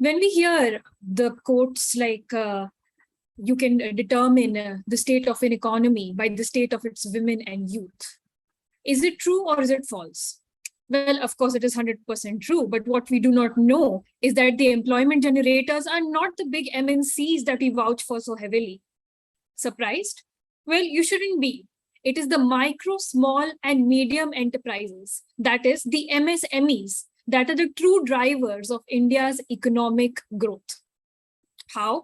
when we hear the quotes like you can determine the state of an economy by the state of its women and youth, is it true or is it false? Well, of course, it is 100% true. But what we do not know is that the employment generators are not the big MNCs that we vouch for so heavily. Surprised? Well, you shouldn't be. It is the micro, small, and medium enterprises, that is, the MSMEs, that are the true drivers of India's economic growth. How?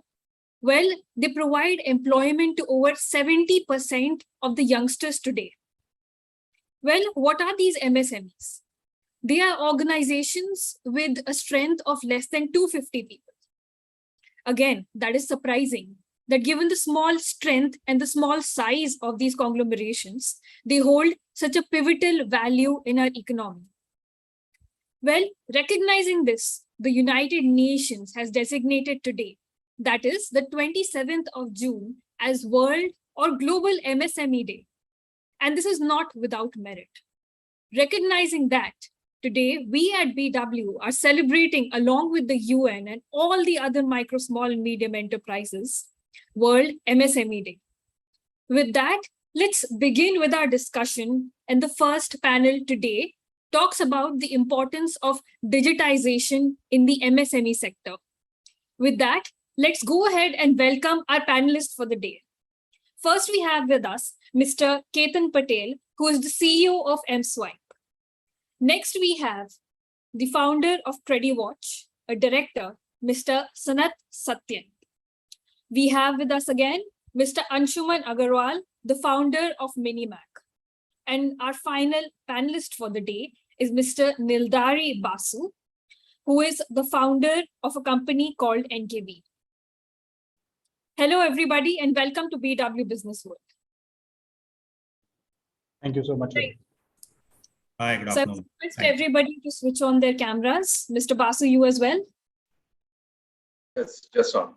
Well, they provide employment to over 70% of the youngsters today. Well, what are these MSMEs? They are organizations with a strength of less than 250 people. Again, that is surprising that given the small strength and the small size of these conglomerations, they hold such a pivotal value in our economy. Well, recognizing this, the United Nations has designated today, that is the 27th of June, as World or Global MSME Day. And this is not without merit. Recognizing that, today we at BW are celebrating along with the UN and all the other micro, small and medium enterprises, World MSME Day. With that, let's begin with our discussion. And the first panel today talks about the importance of digitization in the MSME sector. With that, let's go ahead and welcome our panelists for the day. First, we have with us Mr. Ketan Patel, who is the CEO of Mswipe. Next, we have the founder of CrediWatch, a director, Mr. Sanat Satyan. We have with us again Mr. Anshuman Agarwal, the founder of Minimac. And our final panelist for the day is Mr. Nildari Basu, who is the founder of a company called NKB. Hello, everybody, and welcome to BW Business World. Thank you so much. Right. Hi, good So afternoon. I request everybody to switch on their cameras. Mr. Basu, you as well? Yes, just on.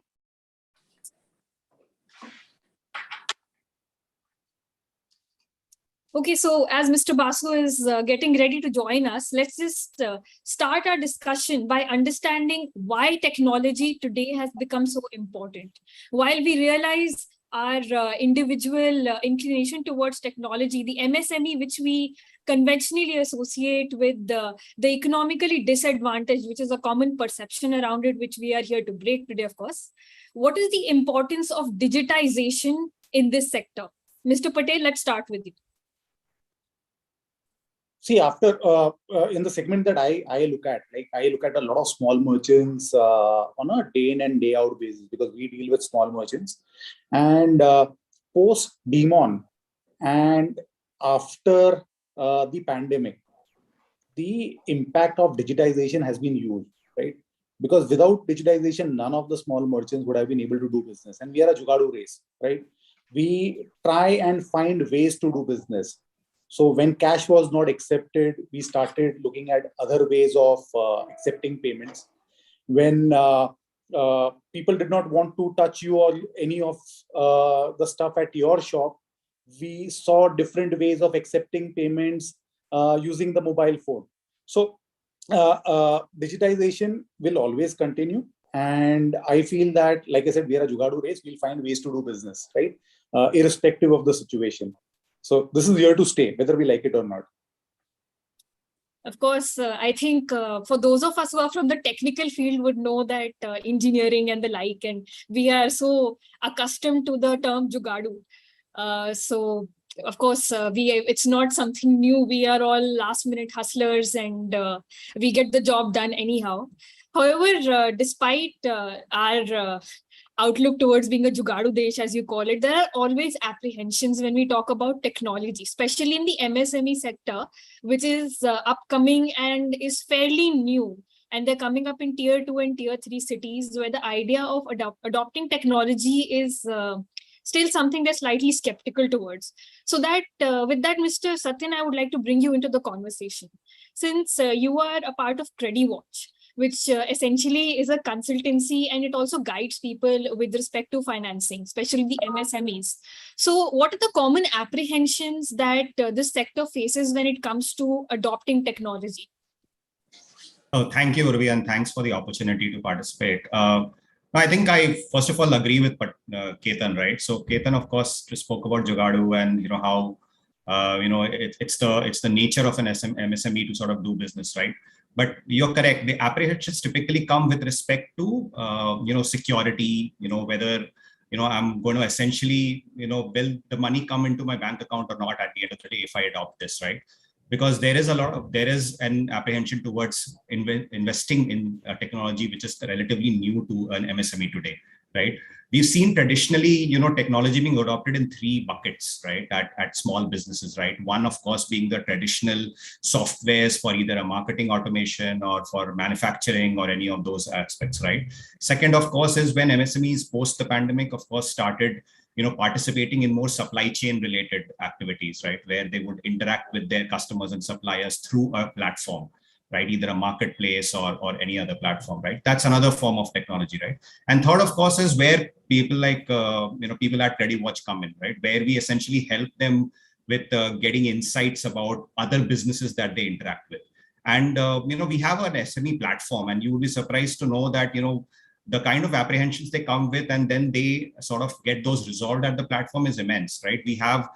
Okay, so as Mr. Basu is getting ready to join us, let's just start our discussion by understanding why technology today has become so important. While we realize our individual inclination towards technology, the MSME, which we conventionally associate with the economically disadvantaged, which is a common perception around it, which we are here to break today, of course. What is the importance of digitization in this sector? Mr. Patel, let's start with you. See, after in the segment that I look at, like I look at a lot of small merchants on a day in and day out basis because we deal with small merchants. And post demon and after the pandemic, the impact of digitization has been huge, right? Because without digitization, none of the small merchants would have been able to do business. And we are a jugadu race, right? We try and find ways to do business. So when cash was not accepted, we started looking at other ways of accepting payments. When people did not want to touch you or any of the stuff at your shop, we saw different ways of accepting payments using the mobile phone. So digitization will always continue. And I feel that, like I said, we are a jugadu race. We'll find ways to do business, right? Irrespective of the situation. So this is here to stay, whether we like it or not. Of course, I think for those of us who are from the technical field would know that engineering and the like, and we are so accustomed to the term jugadu. So of course, it's not something new. We are all last minute hustlers and we get the job done anyhow. However, despite our outlook towards being a jugadu desh, as you call it, there are always apprehensions when we talk about technology, especially in the MSME sector, which is upcoming and is fairly new. And they're coming up in tier 2 and tier 3 cities where the idea of adopting technology is still something they're slightly skeptical towards. So that with that, Mr. Satyan, I would like to bring you into the conversation. Since you are a part of CrediWatch, which essentially is a consultancy and it also guides people with respect to financing, especially the MSMEs. So what are the common apprehensions that this sector faces when it comes to adopting technology? Oh, thank you, Urvi, and thanks for the opportunity to participate. I think I first of all agree with Ketan, right? So Ketan, of course, spoke about Jugadu and how it's the nature of an MSME to sort of do business, right? But you're correct. The apprehensions typically come with respect to security. Whether I'm going to essentially will the money come into my bank account or not at the end of the day if I adopt this, right? Because there is an apprehension towards investing in technology which is relatively new to an MSME today, right? We've seen traditionally, technology being adopted in three buckets, right? At small businesses, right? One, of course, being the traditional softwares for either a marketing automation or for manufacturing or any of those aspects, right? Second, of course, is when MSMEs post the pandemic, of course, started participating in more supply chain related activities, right? Where they would interact with their customers and suppliers through a platform, right? Either a marketplace or any other platform, right? That's another form of technology, right? And third, of course, is where people like, people at ReadyWatch come in, right? Where we essentially help them with getting insights about other businesses that they interact with. And, we have an SME platform, and you would be surprised to know that, the kind of apprehensions they come with and then they sort of get those resolved at the platform is immense, right? We have,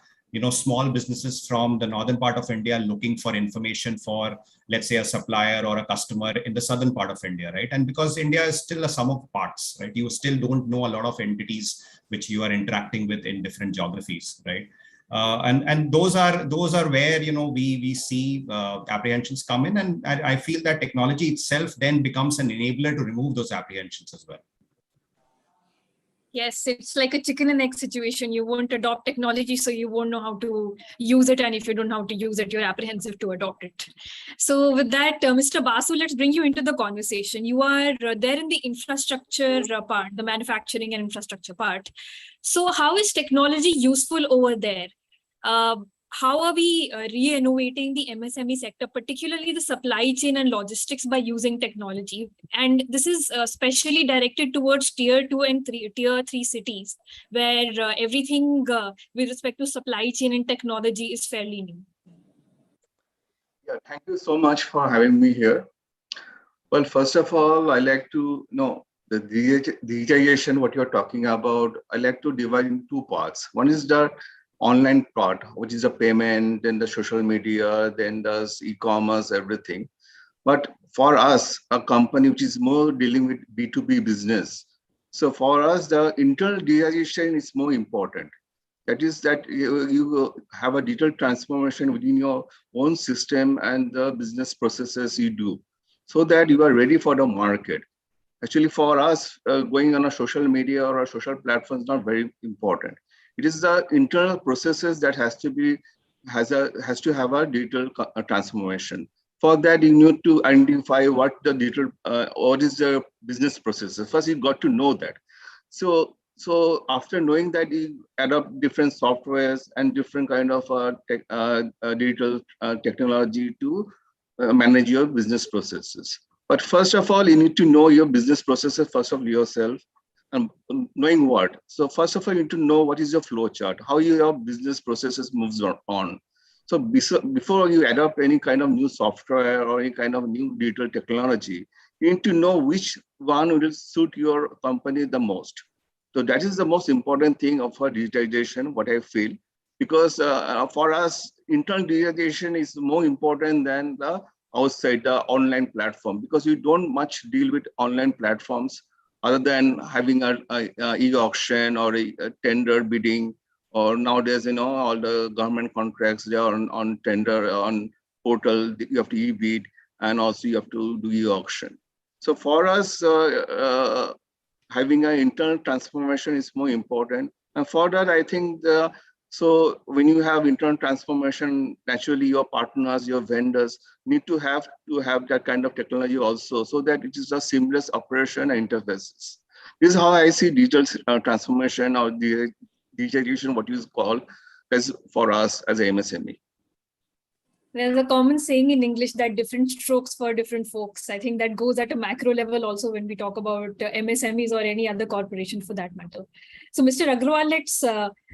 small businesses from the northern part of India looking for information for, let's say, a supplier or a customer in the southern part of India, right? And because India is still a sum of parts, right? You still don't know a lot of entities which you are interacting with in different geographies, right? And those are where we see apprehensions come in, and I feel that technology itself then becomes an enabler to remove those apprehensions as well. Yes, it's like a chicken and egg situation. You won't adopt technology, so you won't know how to use it. And if you don't know how to use it, you're apprehensive to adopt it. So with that, Mr. Basu, let's bring you into the conversation. You are there in the infrastructure part, the manufacturing and infrastructure part. So how is technology useful over there? How are we re-innovating the MSME sector, particularly the supply chain and logistics, by using technology? And this is especially directed towards tier 2 and tier 3 cities, where everything with respect to supply chain and technology is fairly new. Yeah, thank you so much for having me here. Well, first of all, I like to know the digitization, what you're talking about. I like to divide in two parts. One is the online part, which is a payment, then the social media, then the e-commerce, everything. But for us, a company which is more dealing with B2B business, so for us, the internal digitization is more important. That is that you have a digital transformation within your own system and the business processes you do, so that you are ready for the market. Actually, for us, going on a social media or a social platform is not very important. It is the internal processes that has to have a digital transformation. For that, you need to identify what is the business processes. First, you got to know that. So after knowing that, you adopt different softwares and different kind of digital technology to manage your business processes. But first of all, you need to know your business processes first of yourself. And knowing what? So first of all, you need to know what is your flow chart, how your business processes moves on. So before you adopt any kind of new software or any kind of new digital technology, you need to know which one will suit your company the most. So that is the most important thing of our digitization, what I feel, because for us, internal digitization is more important than the outside the online platform, because you don't much deal with online platforms other than having a e-auction or a tender bidding, or nowadays, all the government contracts, they are on tender, on portal, you have to e-bid, and also you have to do e-auction. So for us, having an internal transformation is more important. And for that, I think, so when you have internal transformation, naturally your partners, your vendors need to have that kind of technology also, so that it is a seamless operation and interfaces. This is how I see digital transformation or digitalization, what you call as for us as a MSME. There's a common saying in English that different strokes for different folks. I think that goes at a macro level also when we talk about MSMEs or any other corporation for that matter. So, Mr. Agrawal, let's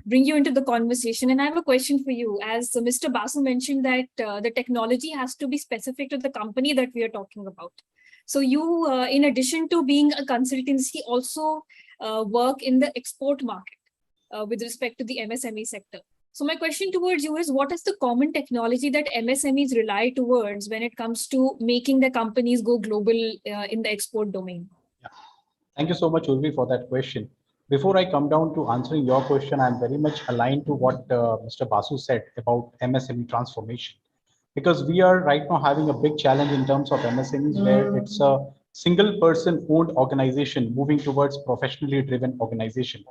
bring you into the conversation. And I have a question for you. As Mr. Basu mentioned that the technology has to be specific to the company that we are talking about. So you, in addition to being a consultancy, also work in the export market with respect to the MSME sector. So my question towards you is, what is the common technology that MSMEs rely towards when it comes to making the companies go global in the export domain? Yeah. Thank you so much, Urvi, for that question. Before I come down to answering your question, I'm very much aligned to what Mr. Basu said about MSME transformation. Because we are right now having a big challenge in terms of MSMEs where it's a single person owned organization moving towards professionally driven organization.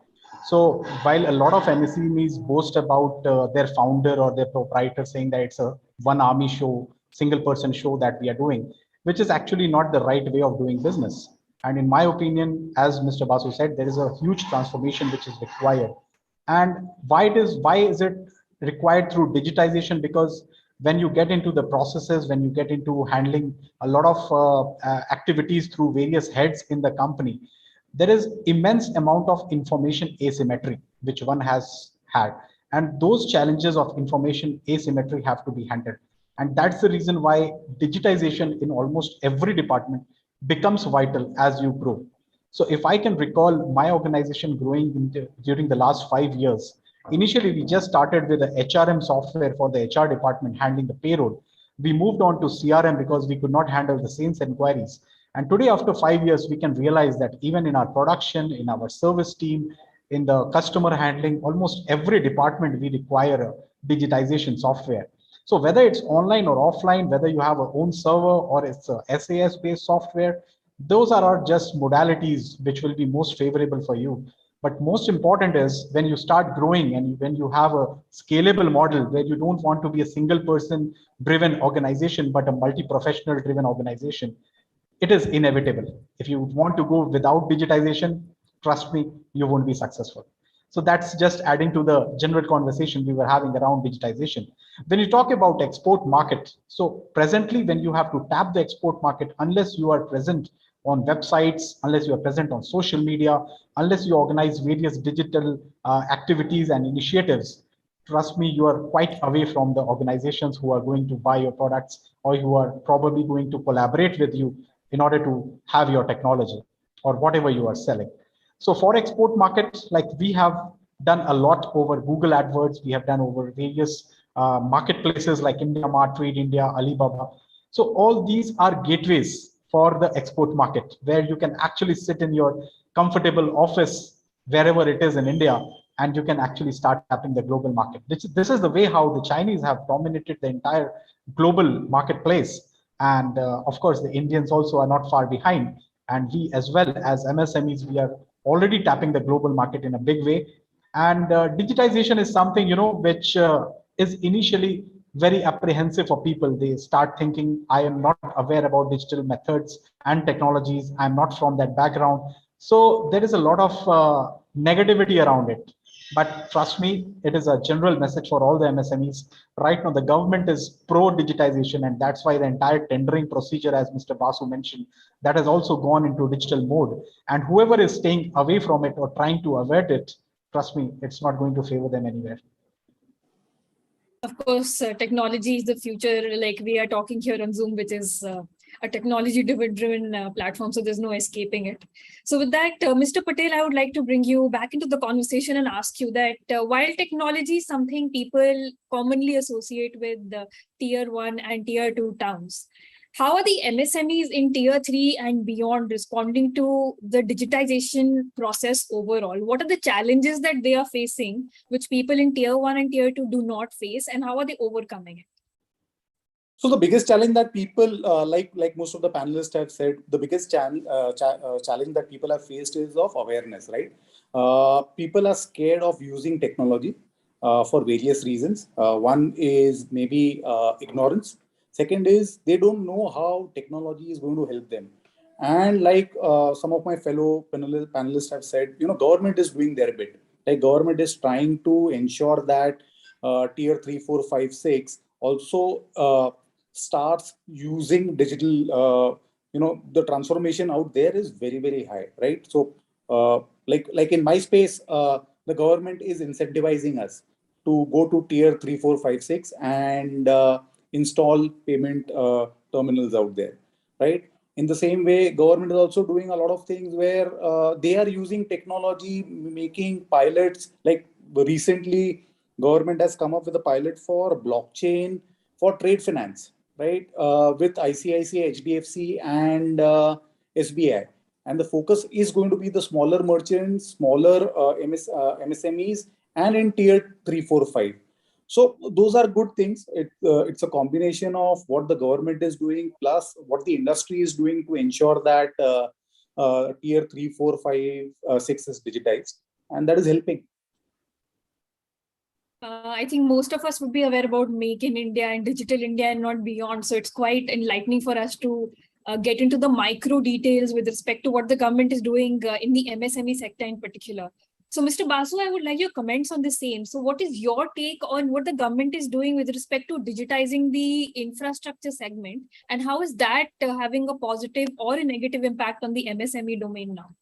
So while a lot of MSMEs boast about their founder or their proprietor saying that it's a one army show, single person show that we are doing, which is actually not the right way of doing business. And in my opinion, as Mr. Basu said, there is a huge transformation which is required. And why is it required through digitization? Because when you get into the processes, when you get into handling a lot of activities through various heads in the company, there is immense amount of information asymmetry which one has had, and those challenges of information asymmetry have to be handled. And that's the reason why digitization in almost every department becomes vital as you grow. So if I can recall my organization growing during the last 5 years, initially we just started with the HRM software for the HR department handling the payroll. We moved on to CRM because we could not handle the sales inquiries. And today, after 5 years, we can realize that even in our production, in our service team, in the customer handling, almost every department, we require a digitization software. So whether it's online or offline, whether you have a own server or it's a SAS based software, those are just modalities which will be most favorable for you. But most important is when you start growing and when you have a scalable model where you don't want to be a single person driven organization, but a multi-professional driven organization, it is inevitable. If you want to go without digitization, trust me, you won't be successful. So that's just adding to the general conversation we were having around digitization. When you talk about export market, so presently when you have to tap the export market, unless you are present on websites, unless you are present on social media, unless you organize various digital activities and initiatives, trust me, you are quite away from the organizations who are going to buy your products or who are probably going to collaborate with you in order to have your technology or whatever you are selling. So for export markets, like we have done a lot over Google AdWords, we have done over various marketplaces like India Mart, Trade India, Alibaba. So all these are gateways for the export market where you can actually sit in your comfortable office wherever it is in India, and you can actually start tapping the global market. This is the way how the Chinese have dominated the entire global marketplace. And of course, the Indians also are not far behind. And we, as well as MSMEs, we are already tapping the global market in a big way. And digitization is something, which is initially very apprehensive for people. They start thinking, I am not aware about digital methods and technologies. I'm not from that background. So there is a lot of negativity around it. But trust me, it is a general message for all the MSMEs. Right now, the government is pro-digitization, and that's why the entire tendering procedure, as Mr. Basu mentioned, that has also gone into digital mode. And whoever is staying away from it or trying to avert it, trust me, it's not going to favor them anywhere. Of course, technology is the future. Like we are talking here on Zoom, which is a technology-driven platform, so there's no escaping it. So with that, Mr. Patel, I would like to bring you back into the conversation and ask you that while technology is something people commonly associate with the tier 1 and tier 2 towns, how are the MSMEs in tier 3 and beyond responding to the digitization process overall? What are the challenges that they are facing, which people in tier 1 and tier 2 do not face, and how are they overcoming it? So the biggest challenge that people, like most of the panelists have said, the biggest challenge that people have faced is of awareness, right? People are scared of using technology for various reasons. One is maybe ignorance. Second is they don't know how technology is going to help them. And like some of my fellow panelists have said, government is doing their bit. Like government is trying to ensure that tier 3, 4, 5, 6, also starts using digital, the transformation out there is very, very high, right? So like in my space, the government is incentivizing us to go to tier 3, 4, 5, 6 and install payment terminals out there, right? In the same way, government is also doing a lot of things where they are using technology, making pilots. Like recently, government has come up with a pilot for blockchain for trade finance, right? With ICICI, HDFC, and SBI. And the focus is going to be the smaller merchants, smaller MSMEs, and in tier 3, 4, 5. So those are good things. It's a combination of what the government is doing plus what the industry is doing to ensure that tier 3, 4, 5, 6 is digitized, and that is helping. I think most of us would be aware about Make in India and Digital India and not beyond. So it's quite enlightening for us to get into the micro details with respect to what the government is doing in the MSME sector in particular. So Mr. Basu, I would like your comments on the same. So what is your take on what the government is doing with respect to digitizing the infrastructure segment, and how is that having a positive or a negative impact on the MSME domain now?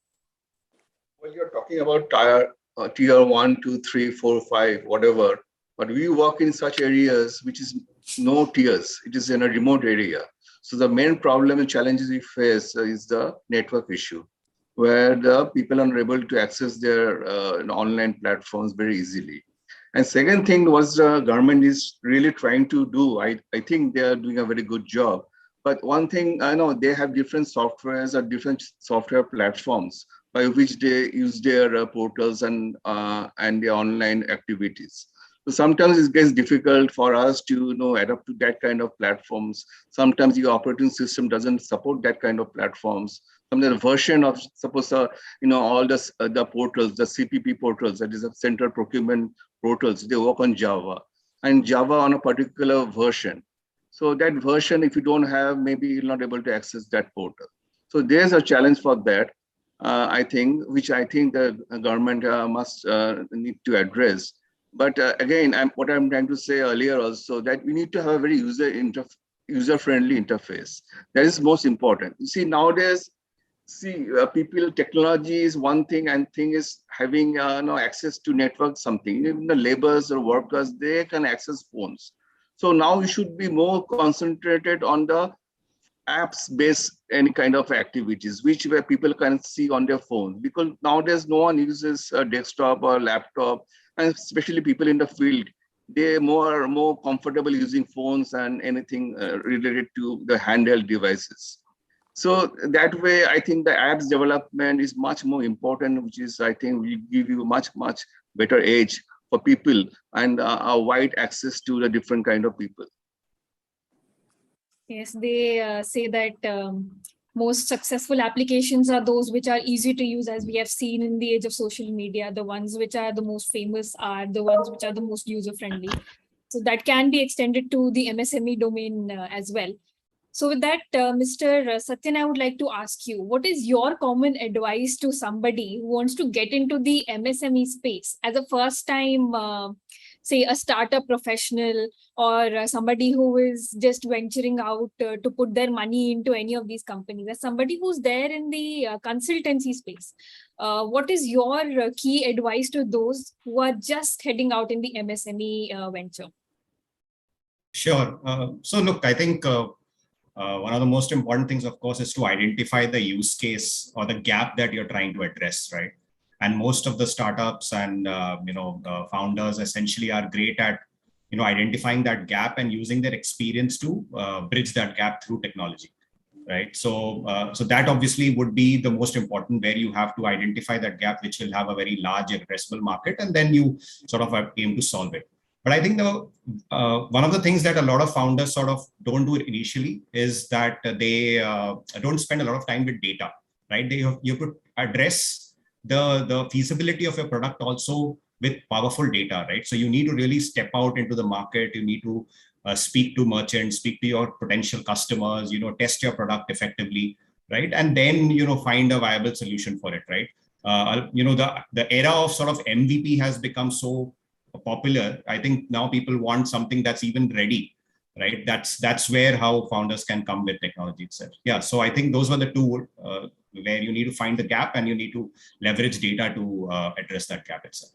Well, you're talking about tier 1, 2, 3, 4, 5, whatever. But we work in such areas which is no tiers. It is in a remote area. So the main problem and challenges we face is the network issue, where the people are able to access their online platforms very easily. And second thing was the government is really trying to do. I think they are doing a very good job. But one thing I know, they have different softwares or different software platforms by which they use their portals and their online activities. So sometimes it gets difficult for us to adapt to that kind of platforms. Sometimes the operating system doesn't support that kind of platforms. Sometimes the version of, suppose, all the portals, the CPP portals, that is a central procurement portals, they work on Java, and Java on a particular version. So that version, if you don't have, maybe you're not able to access that portal. So there's a challenge for that, I think, which I think the government must need to address. But again, what I'm trying to say earlier also, that we need to have a very user-friendly interface. That is most important. You see, nowadays, people, technology is one thing, and thing is having access to network something. Even the laborers or workers, they can access phones. So now we should be more concentrated on the apps-based any kind of activities, where people can see on their phones, because nowadays no one uses a desktop or laptop, and especially people in the field, they're more comfortable using phones and anything related to the handheld devices. So that way, I think the apps development is much more important, which is, I think, will give you much better edge for people and a wide access to the different kind of people. Yes, they say that most successful applications are those which are easy to use, as we have seen in the age of social media. The ones which are the most famous are the ones which are the most user-friendly. So that can be extended to the MSME domain as well. So with that, Mr. Satyan, I would like to ask you, what is your common advice to somebody who wants to get into the MSME space as a first time, say a startup professional, or somebody who is just venturing out to put their money into any of these companies, as somebody who's there in the consultancy space? What is your key advice to those who are just heading out in the MSME venture? Sure. So look, I think one of the most important things, of course, is to identify the use case or the gap that you're trying to address, right? And most of the startups and founders essentially are great at identifying that gap and using their experience to bridge that gap through technology, right? So that obviously would be the most important, where you have to identify that gap, which will have a very large addressable market, and then you sort of aim to solve it. But I think one of the things that a lot of founders sort of don't do initially is that they don't spend a lot of time with data, right? You could address the feasibility of your product also with powerful data, right? So you need to really step out into the market. You need to speak to merchants, speak to your potential customers, test your product effectively, right? And then, find a viable solution for it, right? The era of sort of MVP has become so popular. I think now people want something that's even ready. right? That's where how founders can come with technology itself. Yeah, so I think those were the two where you need to find the gap and you need to leverage data to address that gap itself.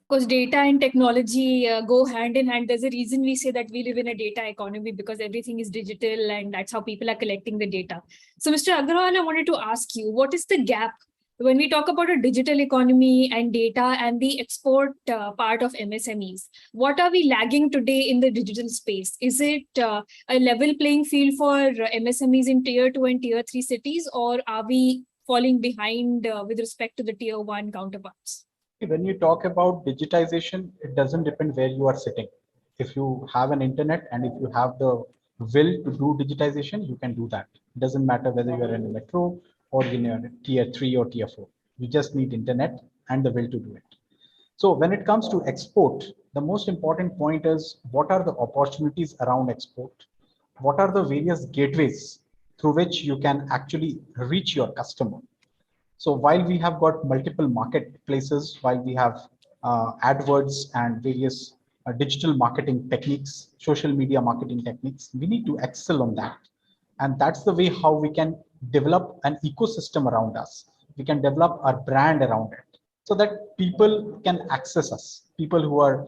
Because data and technology go hand in hand. There's a reason we say that we live in a data economy, because everything is digital and that's how people are collecting the data. So Mr. Agarwal, I wanted to ask you, what is the gap when we talk about a digital economy and data and the export part of MSMEs? What are we lagging today in the digital space? Is it a level playing field for MSMEs in tier 2 and tier 3 cities, or are we falling behind with respect to the tier 1 counterparts? When you talk about digitization, it doesn't depend where you are sitting. If you have an internet and if you have the will to do digitization, you can do that. It doesn't matter whether you are in a metro or in a tier 3 or tier 4. You just need internet and the will to do it. So when it comes to export, the most important point is what are the opportunities around export? What are the various gateways through which you can actually reach your customer? So while we have got multiple marketplaces, while we have AdWords and various digital marketing techniques, social media marketing techniques, we need to excel on that. And that's the way how we can develop an ecosystem around us. We can develop our brand around it so that people can access us. People who are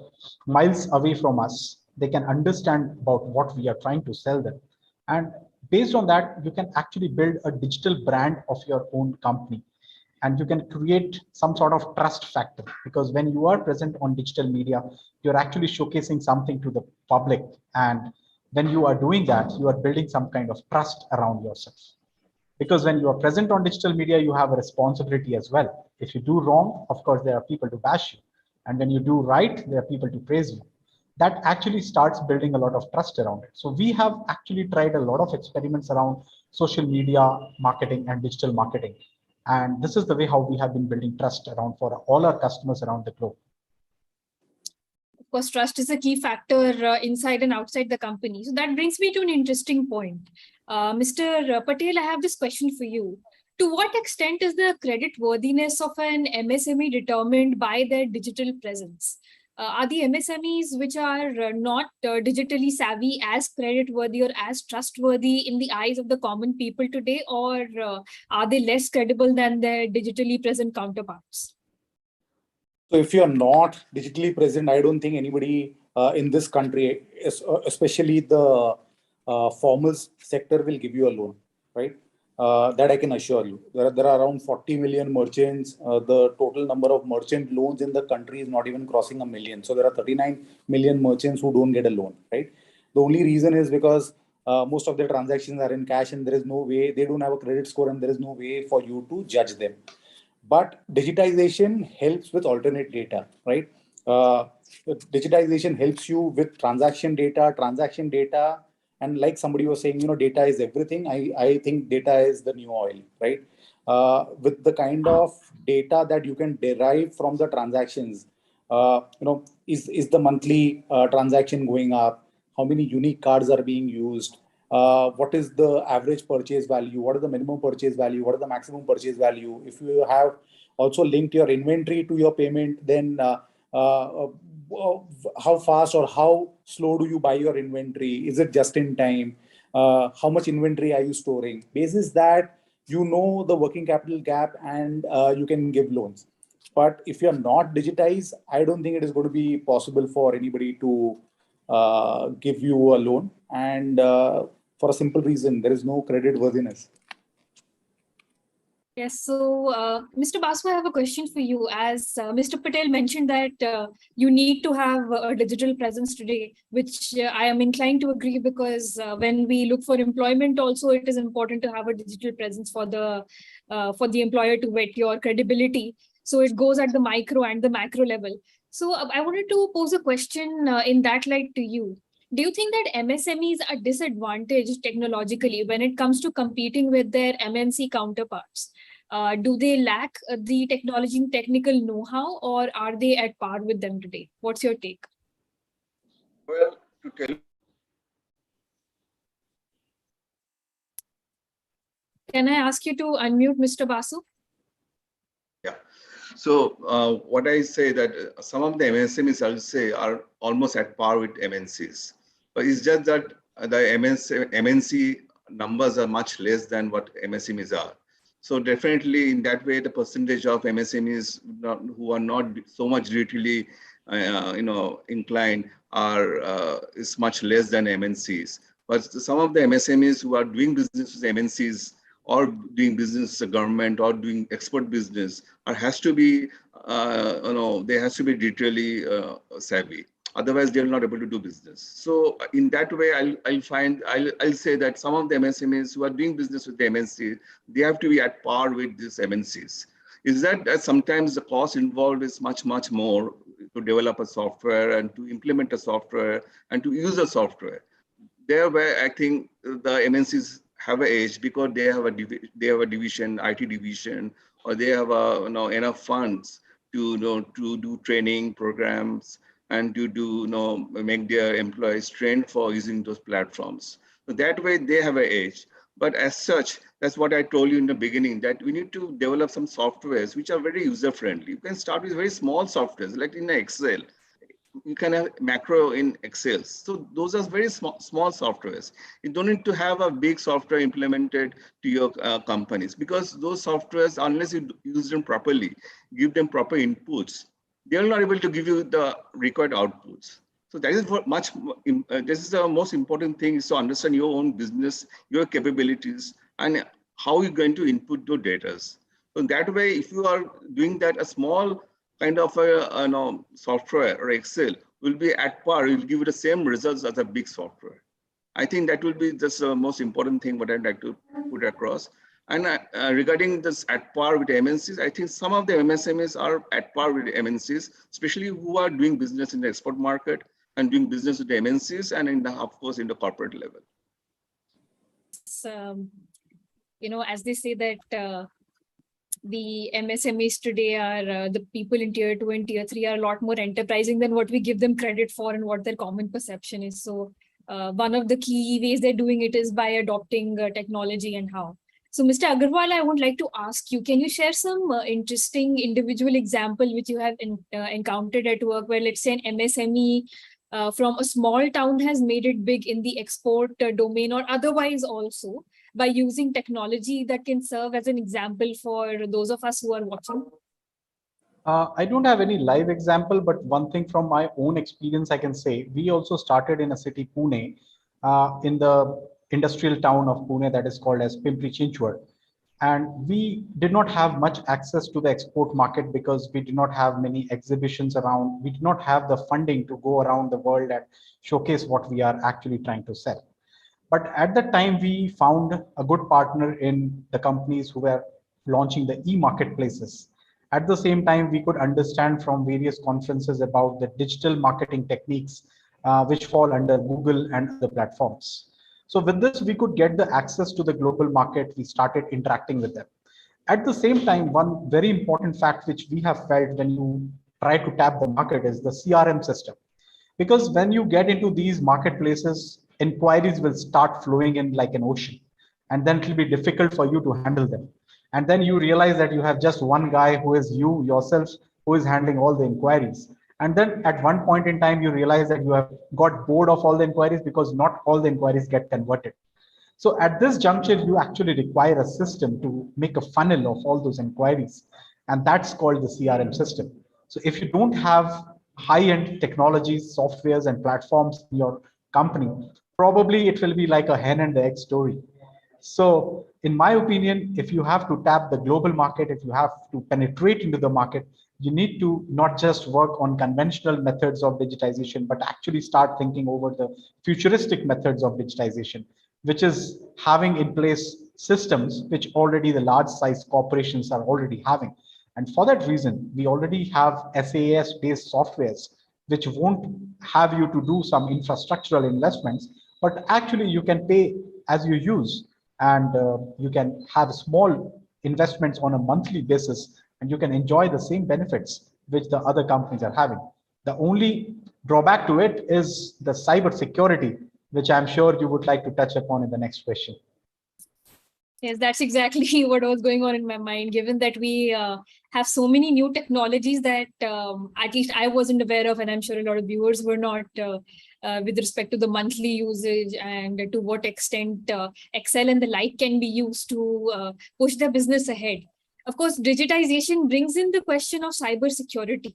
miles away from us, they can understand about what we are trying to sell them. And based on that, you can actually build a digital brand of your own company. And you can create some sort of trust factor, because when you are present on digital media, you're actually showcasing something to the public. And when you are doing that, you are building some kind of trust around yourself. Because when you are present on digital media, you have a responsibility as well. If you do wrong, of course, there are people to bash you. And when you do right, there are people to praise you. That actually starts building a lot of trust around it. So we have actually tried a lot of experiments around social media marketing and digital marketing. And this is the way how we have been building trust around for all our customers around the globe. Of course, trust is a key factor inside and outside the company. So that brings me to an interesting point. Mr. Patel, I have this question for you. To what extent is the credit worthiness of an MSME determined by their digital presence? Are the MSMEs which are not digitally savvy as credit worthy or as trustworthy in the eyes of the common people today, or are they less credible than their digitally present counterparts? So if you're not digitally present, I don't think anybody in this country, especially the formal sector, will give you a loan, right? That I can assure you. There are around 40 million merchants. The total number of merchant loans in the country is not even crossing 1 million. So there are 39 million merchants who don't get a loan, right? The only reason is because most of their transactions are in cash, and there is no way, they don't have a credit score, and there is no way for you to judge them. But digitization helps with alternate data, right? Digitization helps you with transaction data. And like somebody was saying, data is everything. I think data is the new oil, right? With the kind of data that you can derive from the transactions, is the monthly transaction going up? How many unique cards are being used? What is the average purchase value? What is the minimum purchase value? What is the maximum purchase value? If you have also linked your inventory to your payment, then how fast or how slow do you buy your inventory? Is it just in time? How much inventory are you storing? Basis that you know the working capital gap, and you can give loans. But if you're not digitized, I don't think it is going to be possible for anybody to give you a loan. And for a simple reason, there is no credit worthiness. Yes, so Mr. Basu, I have a question for you. As Mr. Patel mentioned that you need to have a digital presence today, which I am inclined to agree, because when we look for employment also, it is important to have a digital presence for the employer to vet your credibility. So it goes at the micro and the macro level. So I wanted to pose a question in that light to you. Do you think that MSMEs are disadvantaged technologically when it comes to competing with their MNC counterparts? Do they lack the technology and technical know-how, or are they at par with them today? What's your take? Well, to tell you, can I ask you to unmute Mr. Basu? yeah. So what I say that some of the MSMEs, I'll say, are almost at par with MNCs. But it's just that the MNC numbers are much less than what MSMEs are. So definitely in that way, the percentage of MSMEs who are not so much digitally inclined is much less than MNCs. But some of the MSMEs who are doing business with MNCs or doing business with the government or doing export business has to be, they has to be digitally savvy. Otherwise, they're not able to do business. So in that way, I'll say that some of the MSMEs who are doing business with the MNC, they have to be at par with these MNCs. Is that sometimes the cost involved is much, much more to develop a software and to implement a software and to use a software. There where I think the MNCs have an edge because they have a division, IT division, or they have enough funds to do training programs and to make their employees trained for using those platforms. So that way they have an edge. But as such, that's what I told you in the beginning, that we need to develop some softwares which are very user-friendly. You can start with very small softwares, like in Excel. You can have macro in Excel. So those are very small softwares. You don't need to have a big software implemented to your companies, because those softwares, unless you use them properly, give them proper inputs, they are not able to give you the required outputs. So that is what this is the most important thing, is to understand your own business, your capabilities, and how you're going to input your data. So that way, if you are doing that, a small kind of a software or Excel will be at par, will give you the same results as a big software. I think that will be just the most important thing what I'd like to put across. And regarding this at par with MNCs, I think some of the MSMEs are at par with the MNCs, especially who are doing business in the export market and doing business with the MNCs and of course, in the corporate level. As they say that the MSMEs today are the people in tier 2 and tier 3 are a lot more enterprising than what we give them credit for and what their common perception is. So one of the key ways they're doing it is by adopting technology and how. So Mr. Agarwal, I would like to ask you, can you share some interesting individual example which you have encountered at work where, let's say, an MSME from a small town has made it big in the export domain or otherwise also, by using technology that can serve as an example for those of us who are watching? I don't have any live example, but one thing from my own experience, I can say, we also started in a city, Pune, in the industrial town of Pune that is called as Pimpri Chinchwad. And we did not have much access to the export market because we did not have many exhibitions around. We did not have the funding to go around the world and showcase what we are actually trying to sell. But at that time, we found a good partner in the companies who were launching the e-marketplaces. At the same time, we could understand from various conferences about the digital marketing techniques, which fall under Google and other platforms. So with this, we could get the access to the global market. We started interacting with them. At the same time, one very important fact which we have felt when you try to tap the market is the CRM system. Because when you get into these marketplaces, inquiries will start flowing in like an ocean, and then it will be difficult for you to handle them. And then you realize that you have just one guy who is you yourself, who is handling all the inquiries. And then at one point in time, you realize that you have got bored of all the inquiries because not all the inquiries get converted. So at this juncture, you actually require a system to make a funnel of all those inquiries. And that's called the CRM system. So if you don't have high-end technologies, softwares, and platforms in your company, probably it will be like a hen and the egg story. So in my opinion, if you have to tap the global market, if you have to penetrate into the market, you need to not just work on conventional methods of digitization, but actually start thinking over the futuristic methods of digitization, which is having in place systems which already the large size corporations are already having. And for that reason, we already have SaaS-based softwares, which won't have you to do some infrastructural investments, but actually you can pay as you use, and you can have small investments on a monthly basis, and you can enjoy the same benefits which the other companies are having. The only drawback to it is the cyber security, which I'm sure you would like to touch upon in the next question. Yes, that's exactly what was going on in my mind, given that we have so many new technologies that at least I wasn't aware of, and I'm sure a lot of viewers were not, with respect to the monthly usage and to what extent Excel and the like can be used to push the business ahead. Of course, digitization brings in the question of cybersecurity,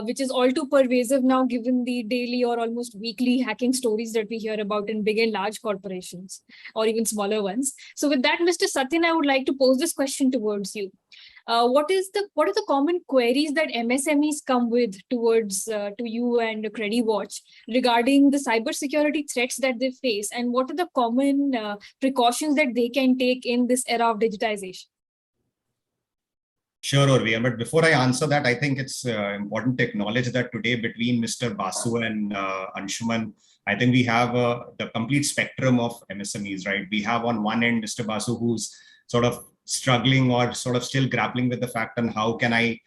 which is all too pervasive now, given the daily or almost weekly hacking stories that we hear about in big and large corporations, or even smaller ones. So with that, Mr. Satyan, I would like to pose this question towards you. What are the common queries that MSMEs come with towards to you and CrediWatch regarding the cybersecurity threats that they face, and what are the common precautions that they can take in this era of digitization? Sure, Urvi. But before I answer that, I think it's important to acknowledge that today between Mr. Basu and Anshuman, I think we have the complete spectrum of MSMEs, right? We have on one end Mr. Basu, who's sort of struggling or sort of still grappling with the fact on how can I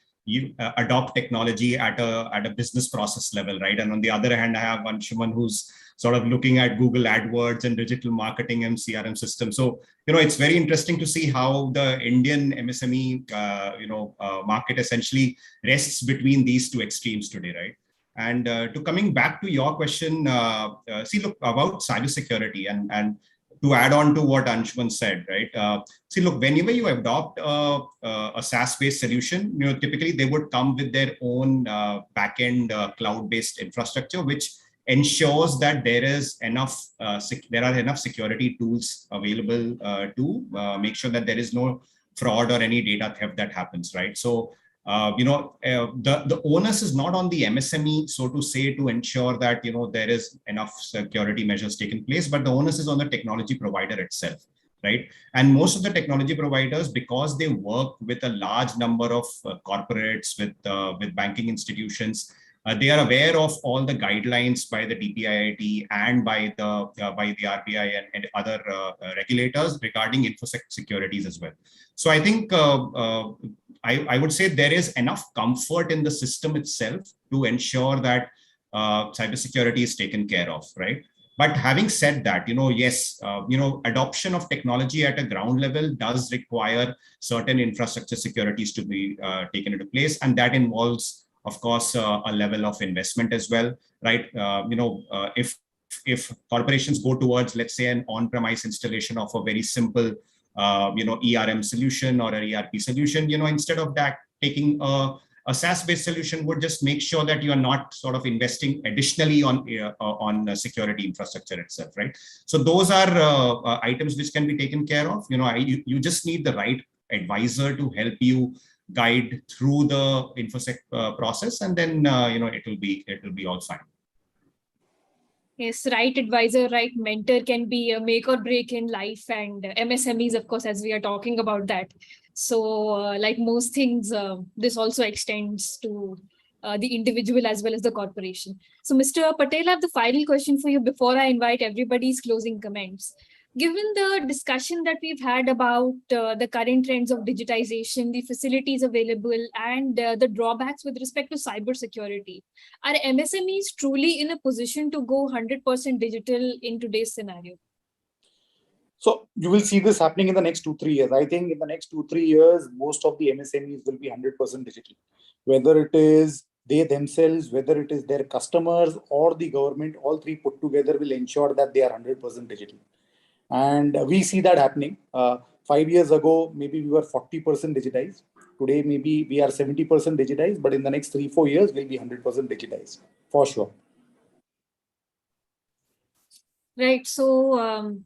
adopt technology at a business process level, right? And on the other hand, I have Anshuman, who's sort of looking at Google AdWords and digital marketing and CRM system. So, it's very interesting to see how the Indian MSME, market essentially rests between these two extremes today, right? And to coming back to your question, see, look, about cybersecurity and to add on to what Anshuman said, right? See, look, whenever you adopt a SaaS-based solution, typically they would come with their own back-end cloud-based infrastructure, which ensures that there are enough security tools available to make sure that there is no fraud or any data theft that happens, right? So, the onus is not on the MSME, so to say, to ensure that, there is enough security measures taken place, but the onus is on the technology provider itself, right? And most of the technology providers, because they work with a large number of corporates, with banking institutions, they are aware of all the guidelines by the DPIIT and by the RBI and other regulators regarding infosec securities as well. So I think I would say there is enough comfort in the system itself to ensure that cybersecurity is taken care of, right? But having said that, yes, adoption of technology at a ground level does require certain infrastructure securities to be taken into place, and that involves, of course, a level of investment as well, right? If corporations go towards, let's say, an on-premise installation of a very simple, ERM solution or an ERP solution, instead of that, taking a SaaS-based solution would just make sure that you are not sort of investing additionally on security infrastructure itself, right? So those are items which can be taken care of. You just need the right advisor to help you guide through the infosec process, and then it will be all fine. Yes, right advisor, right mentor can be a make or break in life, and MSMEs, of course, as we are talking about that. So like most things, this also extends to the individual as well as the corporation. So Mr. Patel, I have the final question for you before I invite everybody's closing comments. Given the discussion that we've had about the current trends of digitization, the facilities available, and the drawbacks with respect to cybersecurity, are MSMEs truly in a position to go 100% digital in today's scenario? So you will see this happening in the next 2-3 years. I think in the next 2-3 years, most of the MSMEs will be 100% digital. Whether it is they themselves, whether it is their customers or the government, all three put together will ensure that they are 100% digital. And we see that happening. 5 years ago, maybe we were 40% digitized. Today, maybe we are 70% digitized, but in the next 3-4 years, we'll be 100% digitized, for sure. Right. So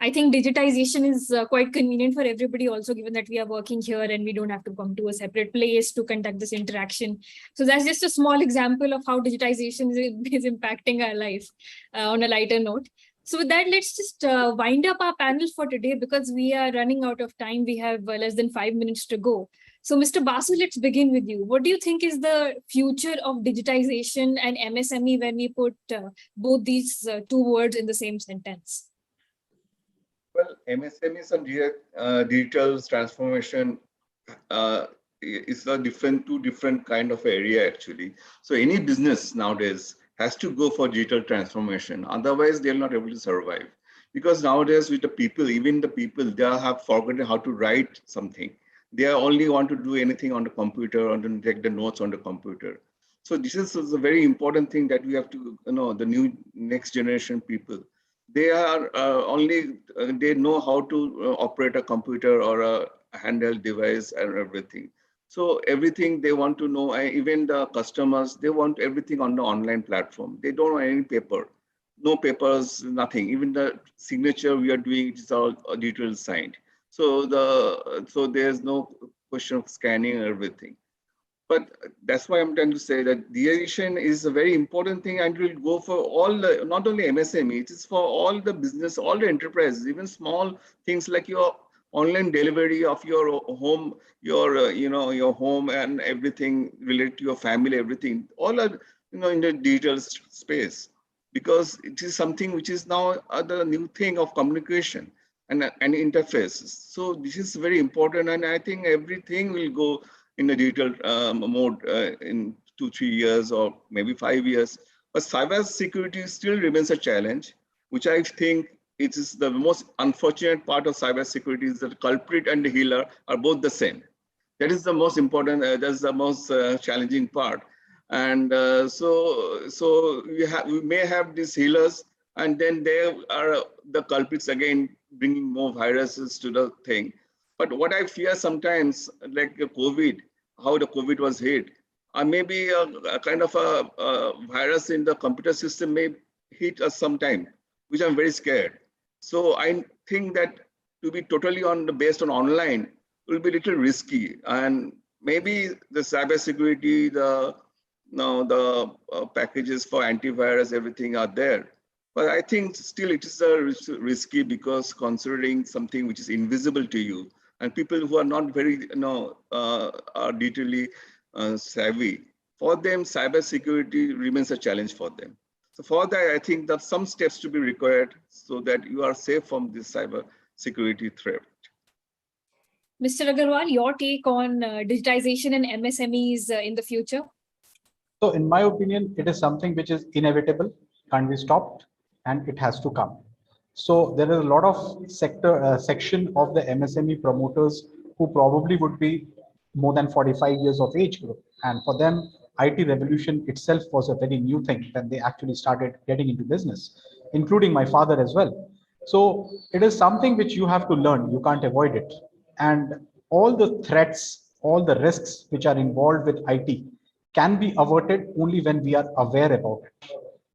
I think digitization is quite convenient for everybody also, given that we are working here and we don't have to come to a separate place to conduct this interaction. So that's just a small example of how digitization is impacting our life on a lighter note. So with that, let's just wind up our panel for today, because we are running out of time. We have less than 5 minutes to go. So Mr. Basu, let's begin with you. What do you think is the future of digitization and MSME when we put both these two words in the same sentence? Well, MSMEs and digital transformation is a two different kind of area actually. So any business nowadays has to go for digital transformation. Otherwise, they're not able to survive. Because nowadays with the people, even the people, they have forgotten how to write something. They only want to do anything on the computer or to take the notes on the computer. So this is a very important thing that we have to, the new next generation people. They are they know how to operate a computer or a handheld device and everything. So everything they want to know, even the customers, they want everything on the online platform. They don't want any paper, no papers, nothing. Even the signature we are doing, it is all digital signed. So there's no question of scanning and everything. But that's why I'm trying to say that digitization is a very important thing, and it will go for all the, not only MSME, it is for all the business, all the enterprises, even small things like your online delivery of your home, your home and everything related to your family, everything, all are, in the digital space, because it is something which is now the new thing of communication and interfaces. So this is very important, and I think everything will go in a digital mode in 2-3 years or maybe 5 years. But cyber security still remains a challenge, which I think it is the most unfortunate part of cyber security, is that the culprit and the healer are both the same. That is the most important, that's the most challenging part. And so we may have these healers, and then they are the culprits again, bringing more viruses to the thing. But what I fear sometimes, like the COVID, how the COVID was hit, maybe a kind of a virus in the computer system may hit us sometime, which I'm very scared. So I think that to be totally based on online will be a little risky, and maybe the cybersecurity, the packages for antivirus, everything are there. But I think still it is risky, because considering something which is invisible to you, and people who are not very, are digitally savvy, for them, cybersecurity remains a challenge for them. So for that, I think that some steps to be required so that you are safe from this cyber security threat. Mr. Agarwal, your take on digitization and MSMEs in the future? So in my opinion, it is something which is inevitable, can't be stopped, and it has to come. So there is a lot of section of the MSME promoters who probably would be more than 45 years of age group. And for them, IT revolution itself was a very new thing when they actually started getting into business, including my father as well. So it is something which you have to learn, you can't avoid it. And all the threats, all the risks which are involved with IT can be averted only when we are aware about it.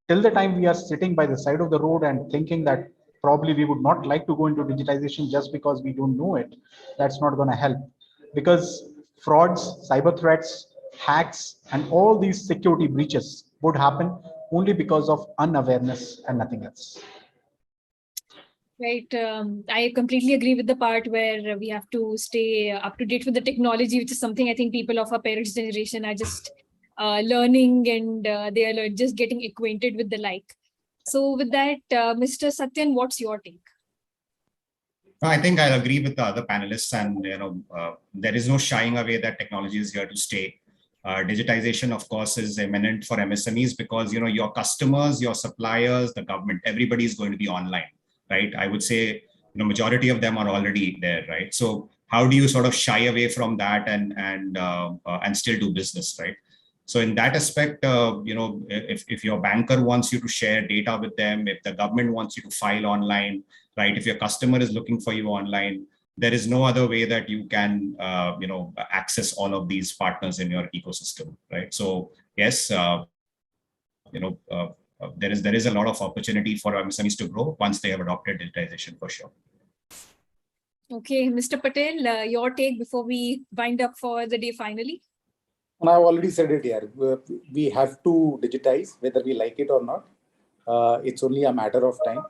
Till the time we are sitting by the side of the road and thinking that probably we would not like to go into digitization just because we don't know it, that's not going to help, because frauds, cyber threats, hacks, and all these security breaches would happen only because of unawareness and nothing else. Right. I completely agree with the part where we have to stay up to date with the technology, which is something I think people of our parents' generation are just learning, and they are just getting acquainted with the like. So with that, Mr. Satyan, what's your take? I think I'll agree with the other panelists, and there is no shying away that technology is here to stay. Digitization, of course, is imminent for MSMEs because your customers, your suppliers, the government, everybody is going to be online, right? I would say majority of them are already there, right? So how do you sort of shy away from that and still do business, right? So in that aspect, if your banker wants you to share data with them, if the government wants you to file online, right? If your customer is looking for you online, there is no other way that you can, access all of these partners in your ecosystem, right? So yes, there is a lot of opportunity for MSMEs to grow once they have adopted digitization, for sure. Okay, Mr. Patel, your take before we wind up for the day finally. And I've already said it here. We have to digitize, whether we like it or not. It's only a matter of time.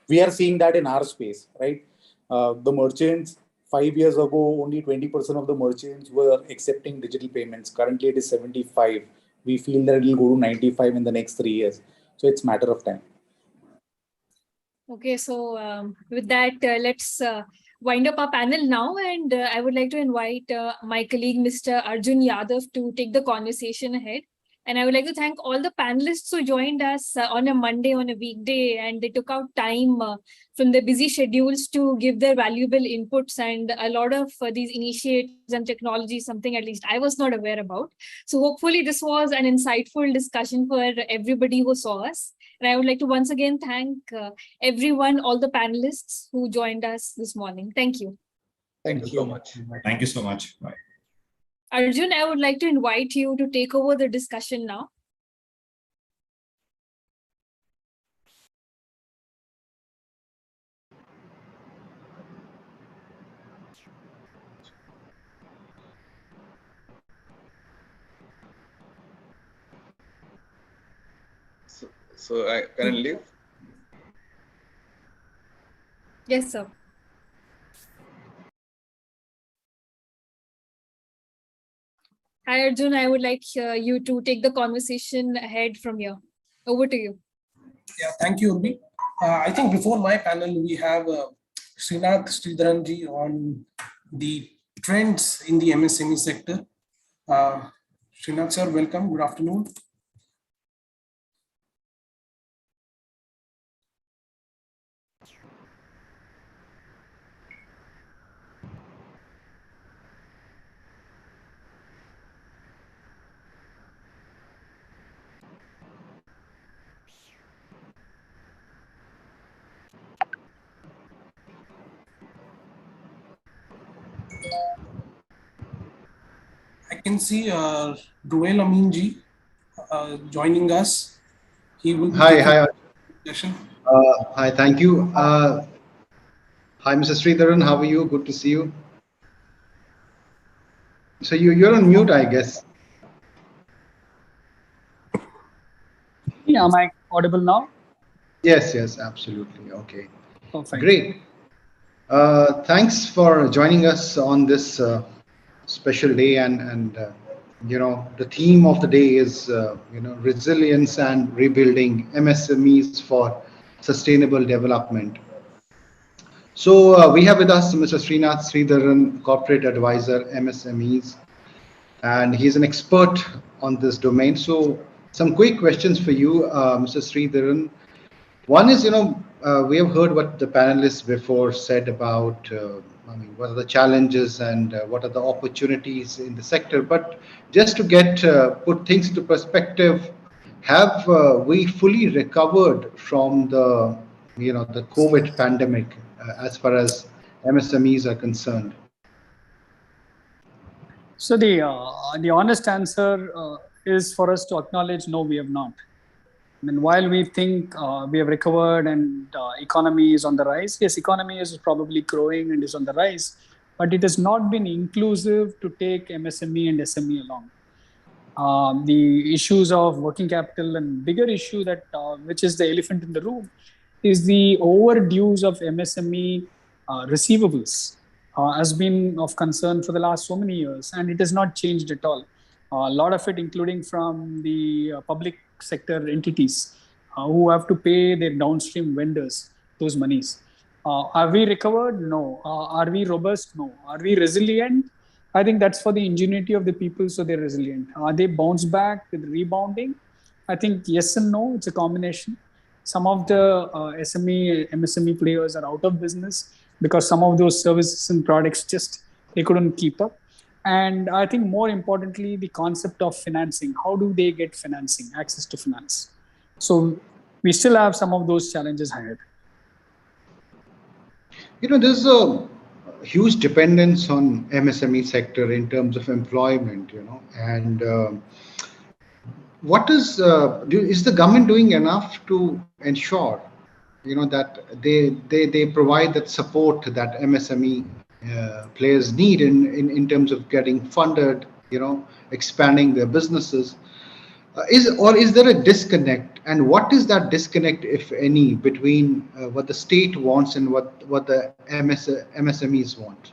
We are seeing that in our space, right? The merchants, 5 years ago, only 20% of the merchants were accepting digital payments. Currently, it is 75. We feel that it will go to 95 in the next 3 years. So it's a matter of time. Okay, so with that, let's wind up our panel now. And I would like to invite my colleague, Mr. Arjun Yadav, to take the conversation ahead. And I would like to thank all the panelists who joined us on a Monday, on a weekday, and they took out time from their busy schedules to give their valuable inputs. And a lot of these initiatives and technology, something at least I was not aware about. So hopefully this was an insightful discussion for everybody who saw us. And I would like to once again thank everyone, all the panelists who joined us this morning. Thank you. Thank you so much. Thank you so much. Bye. Arjun, I would like to invite you to take over the discussion now. So I can leave? Yes, sir. Hi, Arjun. I would like you to take the conversation ahead from here. Over to you. Yeah, thank you, Urbi. I think before my panel, we have Srinath Sridharanji on the trends in the MSME sector. Srinath sir, welcome. Good afternoon. I can see Ruel Aminji joining us. He will be Hi, taking hi, the session. hi. Thank you. Hi, Mr. Sridharan. How are you? Good to see you. So you're on mute, I guess. Yeah, am I audible now? Yes, yes, absolutely. Okay, Perfect. great. Thanks for joining us on this special day, and you know, the theme of the day is you know, resilience and rebuilding MSMEs for sustainable development. So we have with us Mr. Srinath Sridharan, corporate advisor, MSMEs, and he's an expert on this domain. So some quick questions for you, Mr. Sridharan. One is, you know, we have heard what the panelists before said about, I mean, what are the challenges and what are the opportunities in the sector. But just to get put things into perspective, have we fully recovered from the, you know, the COVID pandemic as far as MSMEs are concerned? So the honest answer is for us to acknowledge, no, we have not. I mean, while we think we have recovered and economy is on the rise, yes, economy is probably growing and is on the rise, but it has not been inclusive to take MSME and SME along. The issues of working capital and bigger issue that which is the elephant in the room is the overdues of MSME receivables has been of concern for the last so many years, and it has not changed at all. A lot of it, including from the public sector entities who have to pay their downstream vendors those monies. Are we recovered? No. Are we robust? No. Are we resilient? I think that's for the ingenuity of the people, so they're resilient. Are they bounce back with rebounding? I think yes and no. It's a combination. Some of the SME, MSME players are out of business because some of those services and products just they couldn't keep up. And I think more importantly, the concept of financing. How do they get financing, access to finance? So we still have some of those challenges ahead. You know, there's a huge dependence on MSME sector in terms of employment, you know, and what is the government doing enough to ensure, you know, that they provide that support that MSME players need in terms of getting funded, you know, expanding their businesses? Is there a disconnect, and what is that disconnect, if any, between what the state wants and what the MSMEs want?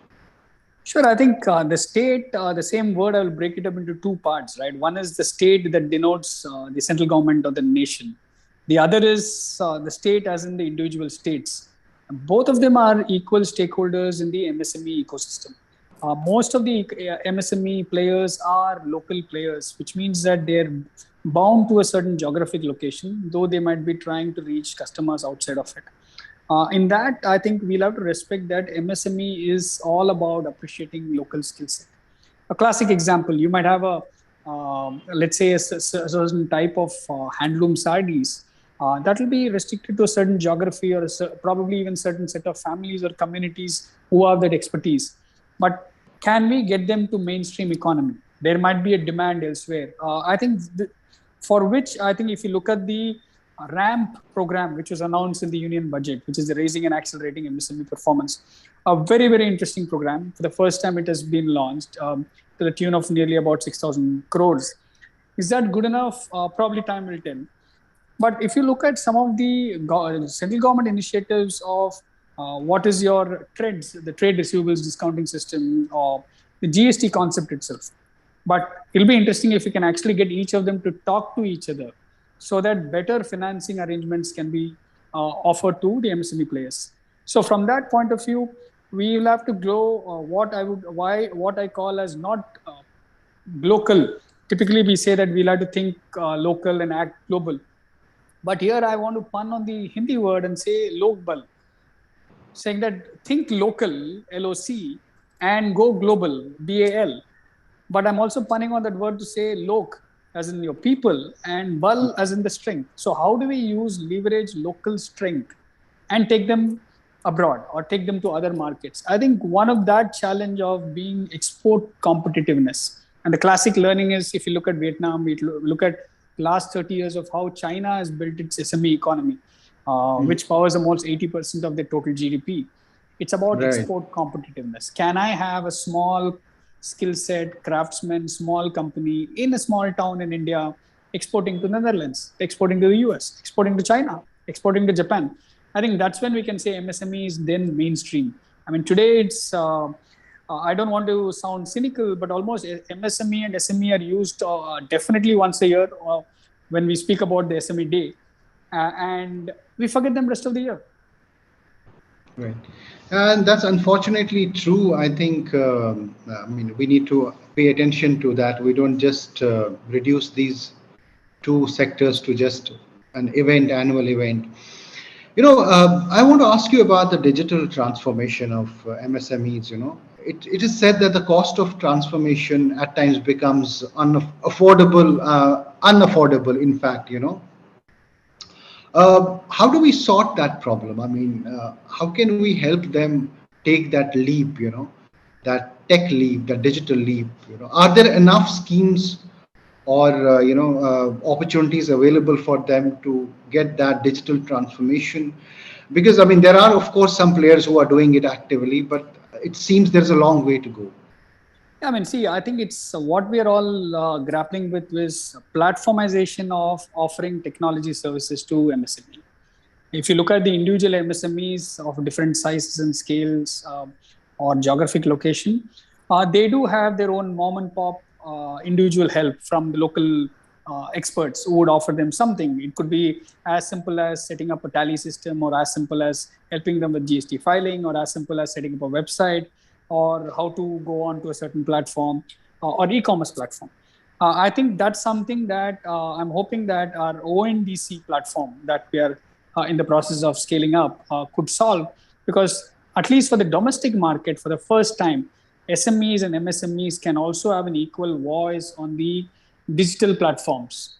Sure, I think the state, the same word, I will break it up into two parts, right? One is the state that denotes the central government or the nation. The other is the state as in the individual states. Both of them are equal stakeholders in the MSME ecosystem. Most of the MSME players are local players, which means that their bound to a certain geographic location, though they might be trying to reach customers outside of it. In that, I think we'll have to respect that MSME is all about appreciating local skill set. A classic example, you might have let's say a certain type of handloom sarees that will be restricted to a certain geography or probably even certain set of families or communities who have that expertise. But can we get them to mainstream economy? There might be a demand elsewhere. I think for which I think if you look at the RAMP program, which was announced in the union budget, which is the Raising and Accelerating MSME Performance, a very, very interesting program. For the first time, it has been launched to the tune of nearly about 6,000 crores. Is that good enough? Probably time will tell. But if you look at some of the central government initiatives of what is your trades, the trade receivables discounting system, or the GST concept itself. But it'll be interesting if we can actually get each of them to talk to each other so that better financing arrangements can be offered to the MSME players. So from that point of view, we will have to grow what I call as not local. Typically, we say that we'll have to think local and act global. But here I want to pun on the Hindi word and say lokbal, saying that think local, LOC, and go global, BAL. But I'm also punning on that word to say lok, as in your people, and bal as in the strength. So how do we leverage local strength and take them abroad or take them to other markets? I think one of that challenge of being export competitiveness. And the classic learning is if you look at Vietnam, we look at last 30 years of how China has built its SME economy, which powers almost 80% of the total GDP. It's about export competitiveness. Can I have a small skill set, craftsman, small company in a small town in India, exporting to the Netherlands, exporting to the US, exporting to China, exporting to Japan? I think that's when we can say MSME is then mainstream. I mean, today it's, I don't want to sound cynical, but almost MSME and SME are used definitely once a year when we speak about the SME day. And we forget them rest of the year. Right. And that's unfortunately true. I think, I mean, we need to pay attention to that. We don't just reduce these two sectors to just an annual event. You know, I want to ask you about the digital transformation of MSMEs. You know, it is said that the cost of transformation at times becomes unaffordable, in fact, you know. How do we sort that problem? I mean, how can we help them take that leap, you know, that tech leap, that digital leap? You know, are there enough schemes or, opportunities available for them to get that digital transformation? Because, I mean, there are, of course, some players who are doing it actively, but it seems there's a long way to go. I mean, see, I think it's what we are all grappling with is platformization of offering technology services to MSME. If you look at the individual MSMEs of different sizes and scales or geographic location, they do have their own mom and pop individual help from the local experts who would offer them something. It could be as simple as setting up a tally system, or as simple as helping them with GST filing, or as simple as setting up a website, or how to go on to a certain platform or e-commerce platform. I think that's something that I'm hoping that our ONDC platform that we are in the process of scaling up could solve, because at least for the domestic market, for the first time, SMEs and MSMEs can also have an equal voice on the digital platforms.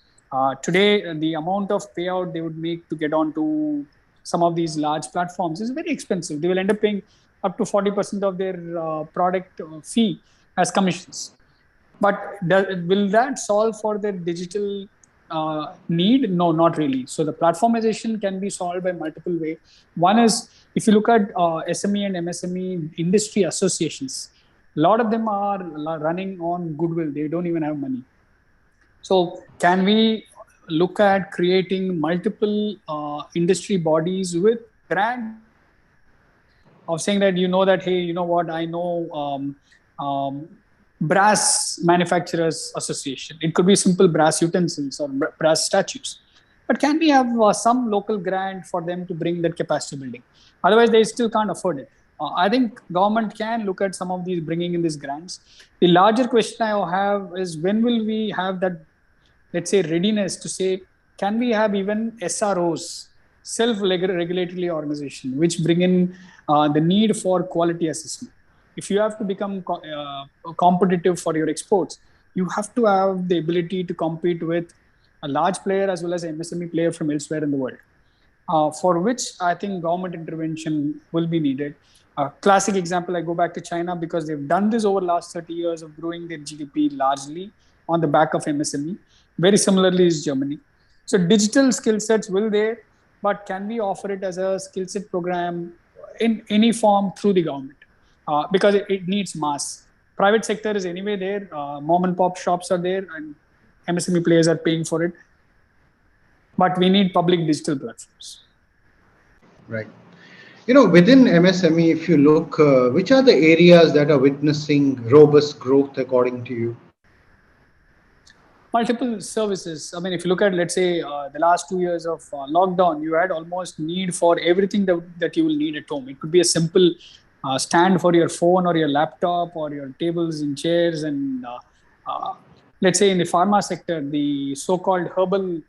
Today, the amount of payout they would make to get onto some of these large platforms is very expensive. They will end up paying up to 40% of their product fee as commissions. But will that solve for their digital need? No, not really. So the platformization can be solved by multiple ways. One is, if you look at SME and MSME industry associations, a lot of them are running on goodwill. They don't even have money. So can we look at creating multiple industry bodies with grant of saying that, you know, that, hey, you know what, I know brass manufacturers association. It could be simple brass utensils or brass statues. But can we have some local grant for them to bring that capacity building? Otherwise, they still can't afford it. I think government can look at some of these, bringing in these grants. The larger question I have is, when will we have that let's say, readiness to say, can we have even SROs, self-regulatory organization, which bring in the need for quality assessment. If you have to become competitive for your exports, you have to have the ability to compete with a large player as well as an MSME player from elsewhere in the world, for which I think government intervention will be needed. Classic example, I go back to China because they've done this over the last 30 years of growing their GDP largely on the back of MSME. Very similarly is Germany. So digital skill sets will there, but can we offer it as a skill set program in any form through the government? Because it needs mass. Private sector is anyway there. Mom and pop shops are there and MSME players are paying for it. But we need public digital platforms. Right. Within MSME, if you look, which are the areas that are witnessing robust growth according to you? Multiple services. I mean, if you look at, let's say, the last 2 years of lockdown, you had almost need for everything that you will need at home. It could be a simple stand for your phone or your laptop or your tables and chairs. And let's say in the pharma sector, the so-called herbal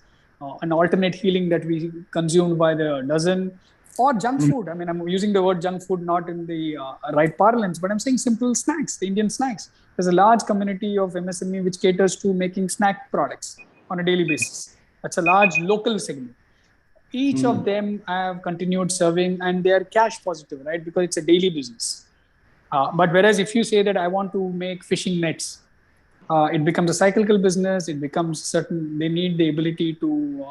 and alternate healing that we consumed by the dozen, or junk food. I mean, I'm using the word junk food not in the right parlance, but I'm saying simple snacks, the Indian snacks. There's a large community of MSME which caters to making snack products on a daily basis. That's a large local segment. Each of them have continued serving and they are cash positive, right? Because it's a daily business. But whereas if you say that I want to make fishing nets, it becomes a cyclical business. It becomes certain, they need the ability to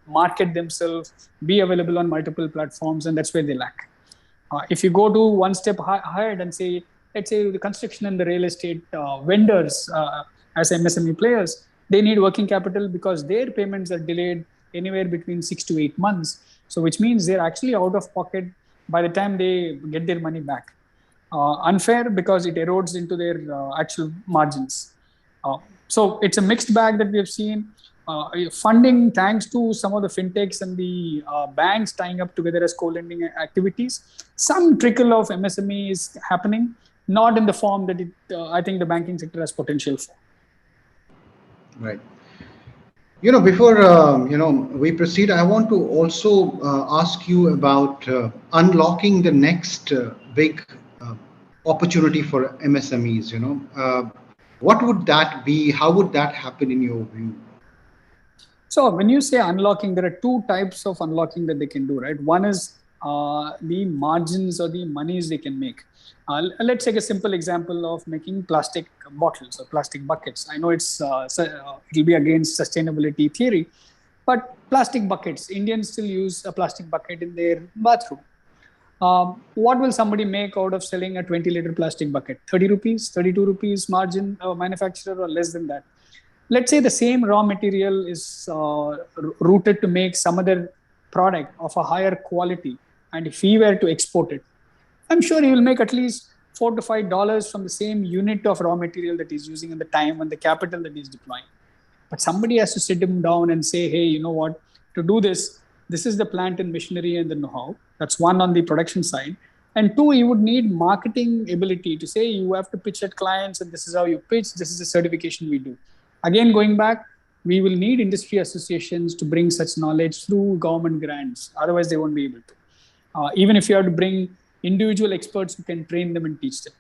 market themselves, be available on multiple platforms, and that's where they lack. If you go to one step ahead and say, let's say the construction and the real estate vendors as MSME players, they need working capital because their payments are delayed anywhere between 6 to 8 months. So which means they're actually out of pocket by the time they get their money back. Unfair because it erodes into their actual margins. So it's a mixed bag that we have seen. Funding, thanks to some of the fintechs and the banks tying up together as co-lending activities, some trickle of MSME is happening, not in the form that I think the banking sector has potential for. Right. Before we proceed, I want to also ask you about unlocking the next big opportunity for MSMEs. What would that be? How would that happen in your view? So when you say unlocking, there are two types of unlocking that they can do, right? One is the margins or the monies they can make. Let's take a simple example of making plastic bottles or plastic buckets. I know it'll be against sustainability theory, but plastic buckets, Indians still use a plastic bucket in their bathroom. What will somebody make out of selling a 20-liter plastic bucket? 30 rupees, 32 rupees margin manufacturer, or less than that? Let's say the same raw material is routed to make some other product of a higher quality. And if he were to export it, I'm sure he will make at least $4 to $5 from the same unit of raw material that he's using and the time and the capital that he's deploying. But somebody has to sit him down and say, hey, you know what, to do this, this is the plant and machinery and the know-how. That's one on the production side. And two, you would need marketing ability to say, you have to pitch at clients and this is how you pitch. This is the certification we do. Again, going back, we will need industry associations to bring such knowledge through government grants. Otherwise, they won't be able to. Even if you have to bring individual experts who can train them and teach them.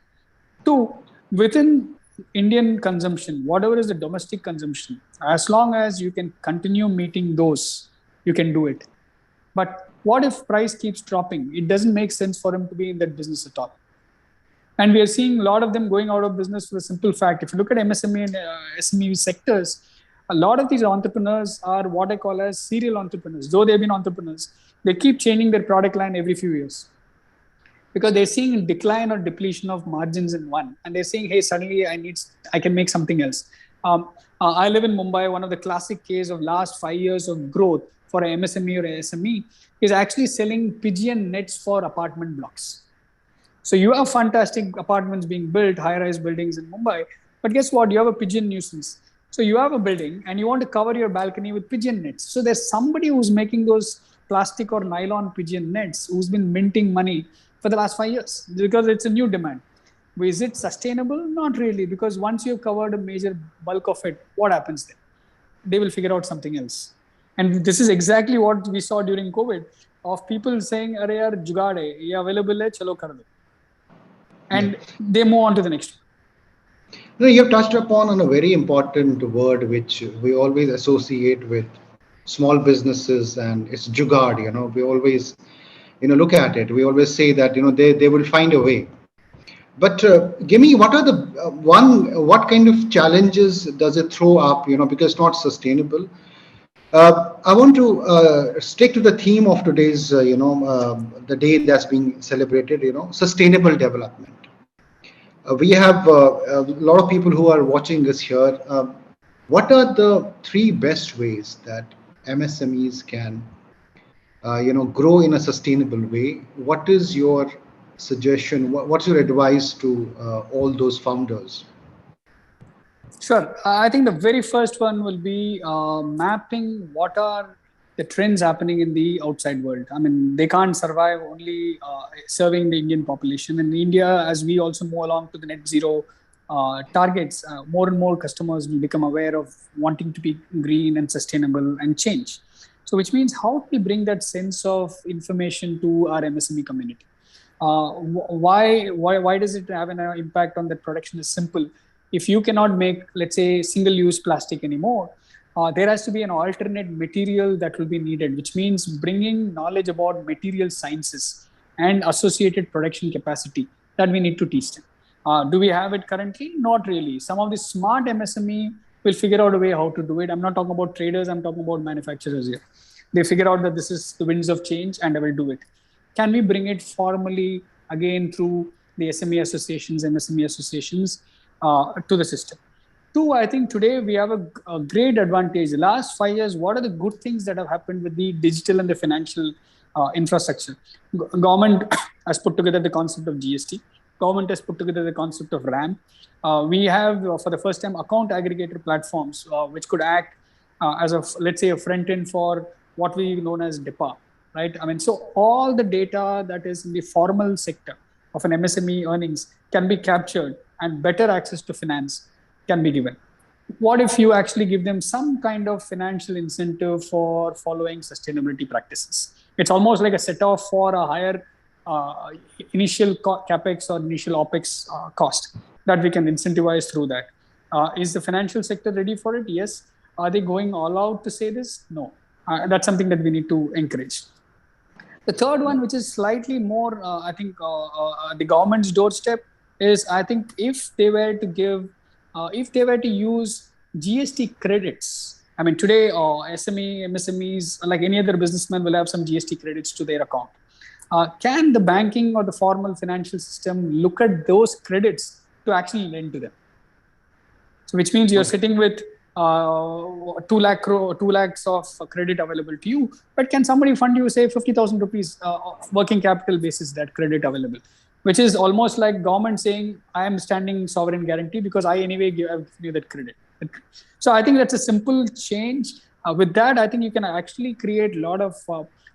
Two, within Indian consumption, whatever is the domestic consumption, as long as you can continue meeting those, you can do it. But what if price keeps dropping? It doesn't make sense for them to be in that business at all. And we are seeing a lot of them going out of business for a simple fact. If you look at MSME and SME sectors, a lot of these entrepreneurs are what I call as serial entrepreneurs. Though they've been entrepreneurs, they keep changing their product line every few years because they're seeing a decline or depletion of margins in one. And they're saying, hey, suddenly I can make something else. I live in Mumbai. One of the classic case of last 5 years of growth for an MSME or a SME is actually selling pigeon nets for apartment blocks. So you have fantastic apartments being built, high-rise buildings in Mumbai, but guess what? You have a pigeon nuisance. So you have a building and you want to cover your balcony with pigeon nets. So there's somebody who's making those plastic or nylon pigeon nets who's been minting money for the last 5 years because it's a new demand. Is it sustainable? Not really, because once you've covered a major bulk of it, what happens then? they will figure out something else. And this is exactly what we saw during COVID, of people saying, "Arey yaar, jugaad hai, ye available hai, chalo kar do." And they move on to the next one. No, you have touched upon on a very important word which we always associate with small businesses, and it's jugaad. We always, look at it. We always say that they will find a way. But give me, what are the what kind of challenges does it throw up? Because it's not sustainable. I want to stick to the theme of today's, the day that's being celebrated. Sustainable development. We have a lot of people who are watching this here. What are the three best ways that MSMEs can, grow in a sustainable way? What is your suggestion? What's your advice to all those founders? Sure. I think the very first one will be mapping what are the trends happening in the outside world. I mean, they can't survive only serving the Indian population. In India, as we also move along to the net zero targets, more and more customers will become aware of wanting to be green and sustainable and change. So which means, how do we bring that sense of information to our MSME community? Why does it have an impact on that production? Is simple. If you cannot make, let's say, single-use plastic anymore, there has to be an alternate material that will be needed, which means bringing knowledge about material sciences and associated production capacity that we need to teach them. Do we have it currently? Not really. Some of the smart MSME will figure out a way how to do it. I'm not talking about traders, I'm talking about manufacturers here. They figure out that this is the winds of change and they will do it. Can we bring it formally again through the SME associations, MSME associations, to the system? Two, I think today we have a great advantage. The last 5 years, what are the good things that have happened with the digital and the financial infrastructure? Government has put together the concept of GST. Government has put together the concept of RAM. We have, for the first time, account aggregator platforms, which could act as a, let's say, a front end for what we known as DEPA, right? I mean, so all the data that is in the formal sector of an MSME earnings can be captured and better access to finance can be given. What if you actually give them some kind of financial incentive for following sustainability practices? It's almost like a set off for a higher initial capex or initial opex cost that we can incentivize through that. Is the financial sector ready for it? Yes. Are they going all out to say this? No. That's something that we need to encourage. The third one, which is slightly more, I think, the government's doorstep, is, I think, if they were to give, if they were to use GST credits. I mean, today, SME, MSMEs, like any other businessman, will have some GST credits to their account. Can the banking or the formal financial system look at those credits to actually lend to them? So, which means you're sitting with 2 lakhs of credit available to you, but can somebody fund you, say, 50,000 rupees working capital basis, that credit available, which is almost like government saying, I am standing sovereign guarantee because I anyway give you that credit. So I think that's a simple change. With that, I think you can actually create a lot of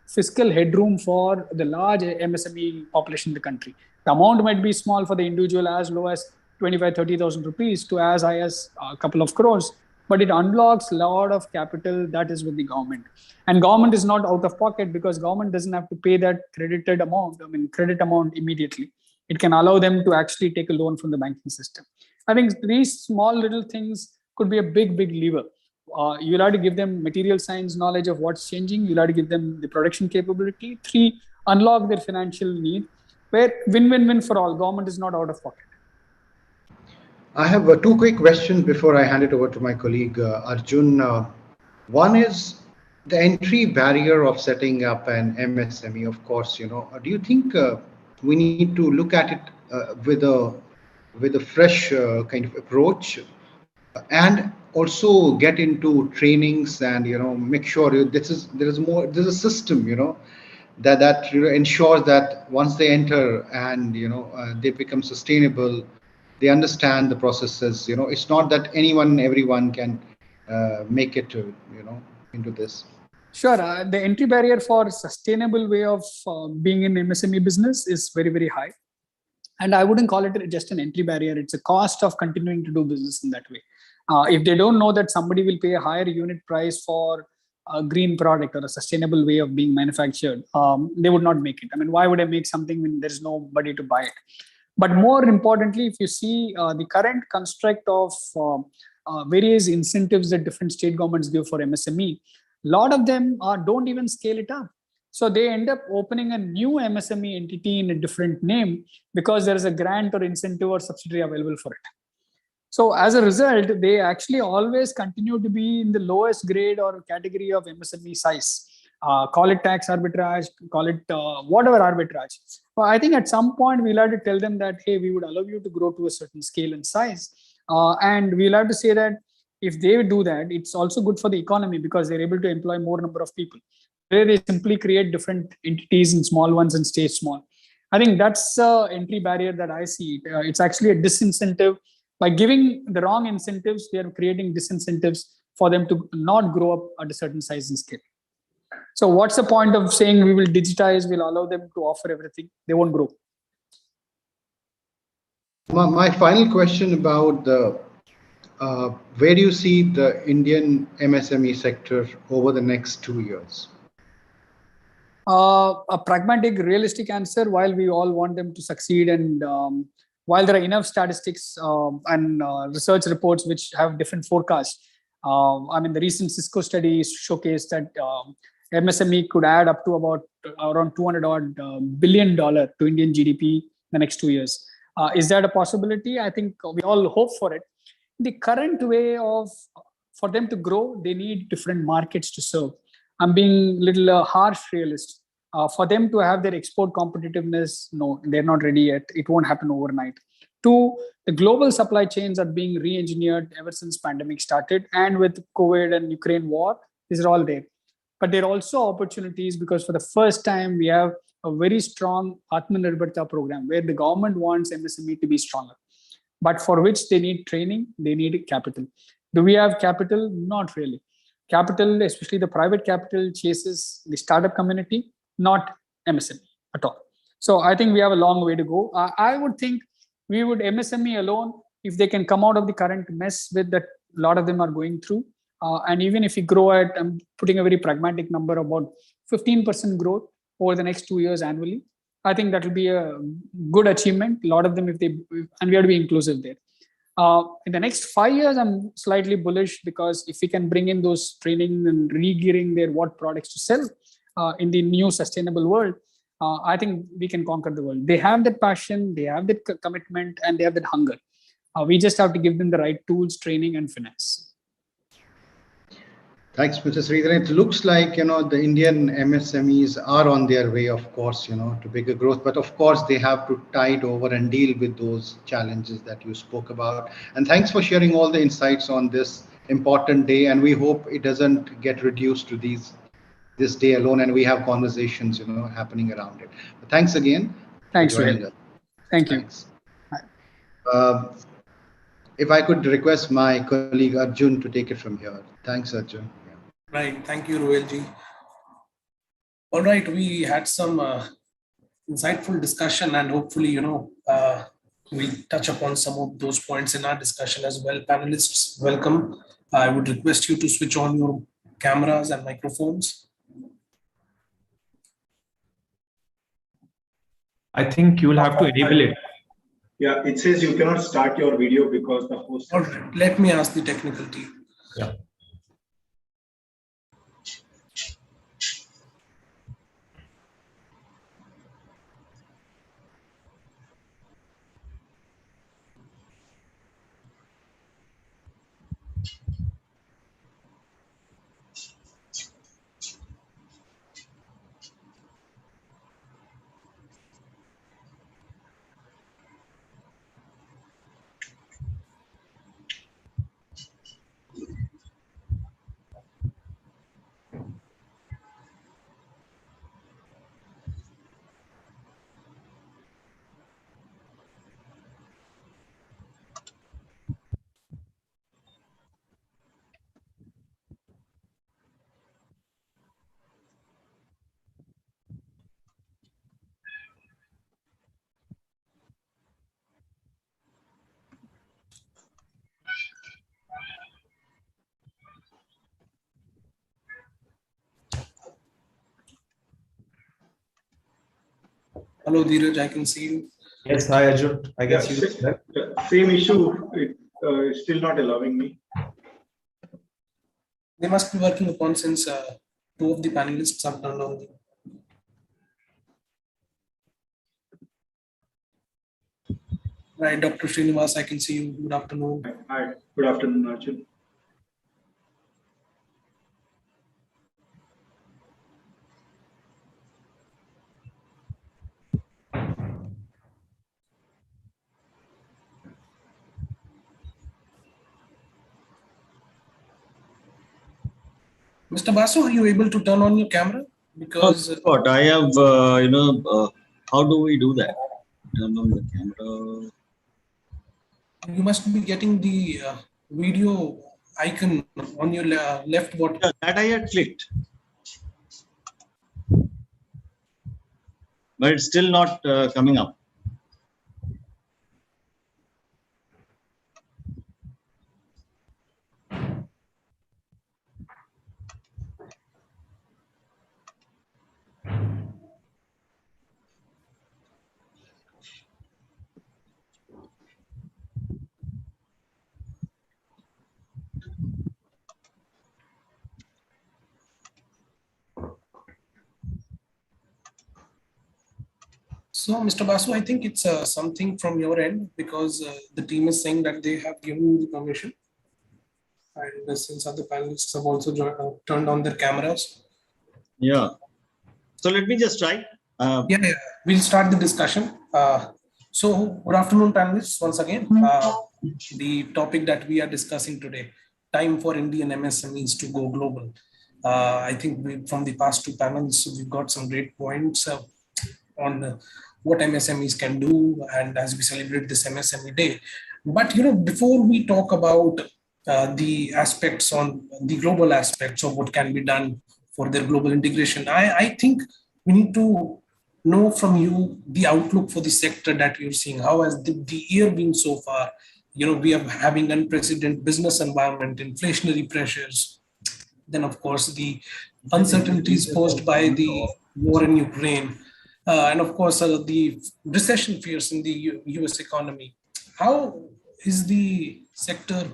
fiscal headroom for the large MSME population in the country. The amount might be small for the individual, as low as 25, 30,000 rupees to as high as a couple of crores, but it unlocks a lot of capital that is with the government. And government is not out of pocket because government doesn't have to pay that credited amount, credit amount immediately. It can allow them to actually take a loan from the banking system. I think these small little things could be a big, big lever. You'll have to give them material science knowledge of what's changing. You'll have to give them the production capability. 3, unlock their financial need, where win-win-win for all. Government is not out of pocket. I have 2 quick questions before I hand it over to my colleague Arjun. One is the entry barrier of setting up an MSME. Of course, do you think we need to look at it with a fresh kind of approach, and also get into trainings and make sure there's a system that ensures that once they enter and they become sustainable, they understand the processes. It's not that everyone can make it into this. Sure. The entry barrier for sustainable way of being in MSME business is very, very high. And I wouldn't call it just an entry barrier. It's a cost of continuing to do business in that way. If they don't know that somebody will pay a higher unit price for a green product or a sustainable way of being manufactured, they would not make it. I mean, why would I make something when there's nobody to buy it? But more importantly, if you see the current construct of various incentives that different state governments give for MSME, a lot of them don't even scale it up. So they end up opening a new MSME entity in a different name because there is a grant or incentive or subsidy available for it. So as a result, they actually always continue to be in the lowest grade or category of MSME size. Call it tax arbitrage, call it whatever arbitrage. Well, I think at some point we'll have to tell them that, hey, we would allow you to grow to a certain scale and size. And we'll have to say that if they do that, it's also good for the economy because they're able to employ more number of people. Where they simply create different entities and small ones and stay small. I think that's the entry barrier that I see. It's actually a disincentive. By giving the wrong incentives, they are creating disincentives for them to not grow up at a certain size and scale. So what's the point of saying we will digitize, we'll allow them to offer everything? They won't grow. My final question about the where do you see the Indian MSME sector over the next 2 years? A pragmatic, realistic answer, while we all want them to succeed and while there are enough statistics and research reports which have different forecasts, I mean, the recent Cisco study showcased that MSME could add up to about around $200 billion to Indian GDP in the next 2 years. Is that a possibility? I think we all hope for it. The current way of, for them to grow, they need different markets to serve. I'm being a little harsh realist. For them to have their export competitiveness, no, they're not ready yet. It won't happen overnight. Two, the global supply chains are being re-engineered ever since pandemic started, and with COVID and Ukraine war, these are all there. But there are also opportunities because for the first time, we have a very strong Atmanirbharta program where the government wants MSME to be stronger, but for which they need training, they need capital. Do we have capital? Not really. Capital, especially the private capital, chases the startup community, not MSME at all. So I think we have a long way to go. I would think we would MSME alone, if they can come out of the current mess with that a lot of them are going through. And even if we grow at, I'm putting a very pragmatic number, about 15% growth over the next 2 years annually, I think that will be a good achievement. A lot of them, if they, and we have to be inclusive there. In the next 5 years, I'm slightly bullish because if we can bring in those training and re-gearing their what products to sell in the new sustainable world, I think we can conquer the world. They have that passion, they have that commitment, and they have that hunger. We just have to give them the right tools, training, and finance. Thanks, Mr. Sridharan. It looks like, the Indian MSMEs are on their way, of course, to bigger growth. But of course, they have to tide over and deal with those challenges that you spoke about. And thanks for sharing all the insights on this important day. And we hope it doesn't get reduced to this day alone, and we have conversations, happening around it. But thanks again. Thanks, for joining us. Thank you. Thanks. If I could request my colleague Arjun to take it from here. Thanks, Arjun. Right. Thank you, Roelji. All right. We had some insightful discussion, and hopefully, we'll touch upon some of those points in our discussion as well. Panelists, welcome. I would request you to switch on your cameras and microphones. I think you'll have to enable it. Yeah, it says you cannot start your video because the host. All right. Let me ask the technical team. Yeah. Hello, Dheeraj, I can see you. Yes, hi Arjun. I can Yeah, see you. same issue. It is still not allowing me. They must be working upon since two of the panelists have turned on the. Right, Dr. Srinivas, I can see you. Good afternoon. Hi, good afternoon, Arjun. Mr. Basu, are you able to turn on your camera? Because what I have, how do we do that? Turn on the camera. you must be getting the video icon on your left bottom. Yeah, that I had clicked, but it's still not coming up. So, Mr. Basu, I think it's something from your end because the team is saying that they have given you the permission. And since other panelists have also turned on their cameras. Yeah. So let me just try. Yeah, we'll start the discussion. So, good afternoon, panelists, once again. The topic that we are discussing today, time for Indian MSMEs to go global. I think from the past two panels, we've got some great points on what MSMEs can do, and as we celebrate this MSME Day. But before we talk about the aspects on the global aspects of what can be done for their global integration, I think we need to know from you the outlook for the sector that you're seeing. How has the year been so far? We are having unprecedented business environment, inflationary pressures, then of course the uncertainties posed by the war in Ukraine, and of course the recession fears in the US economy. How is the sector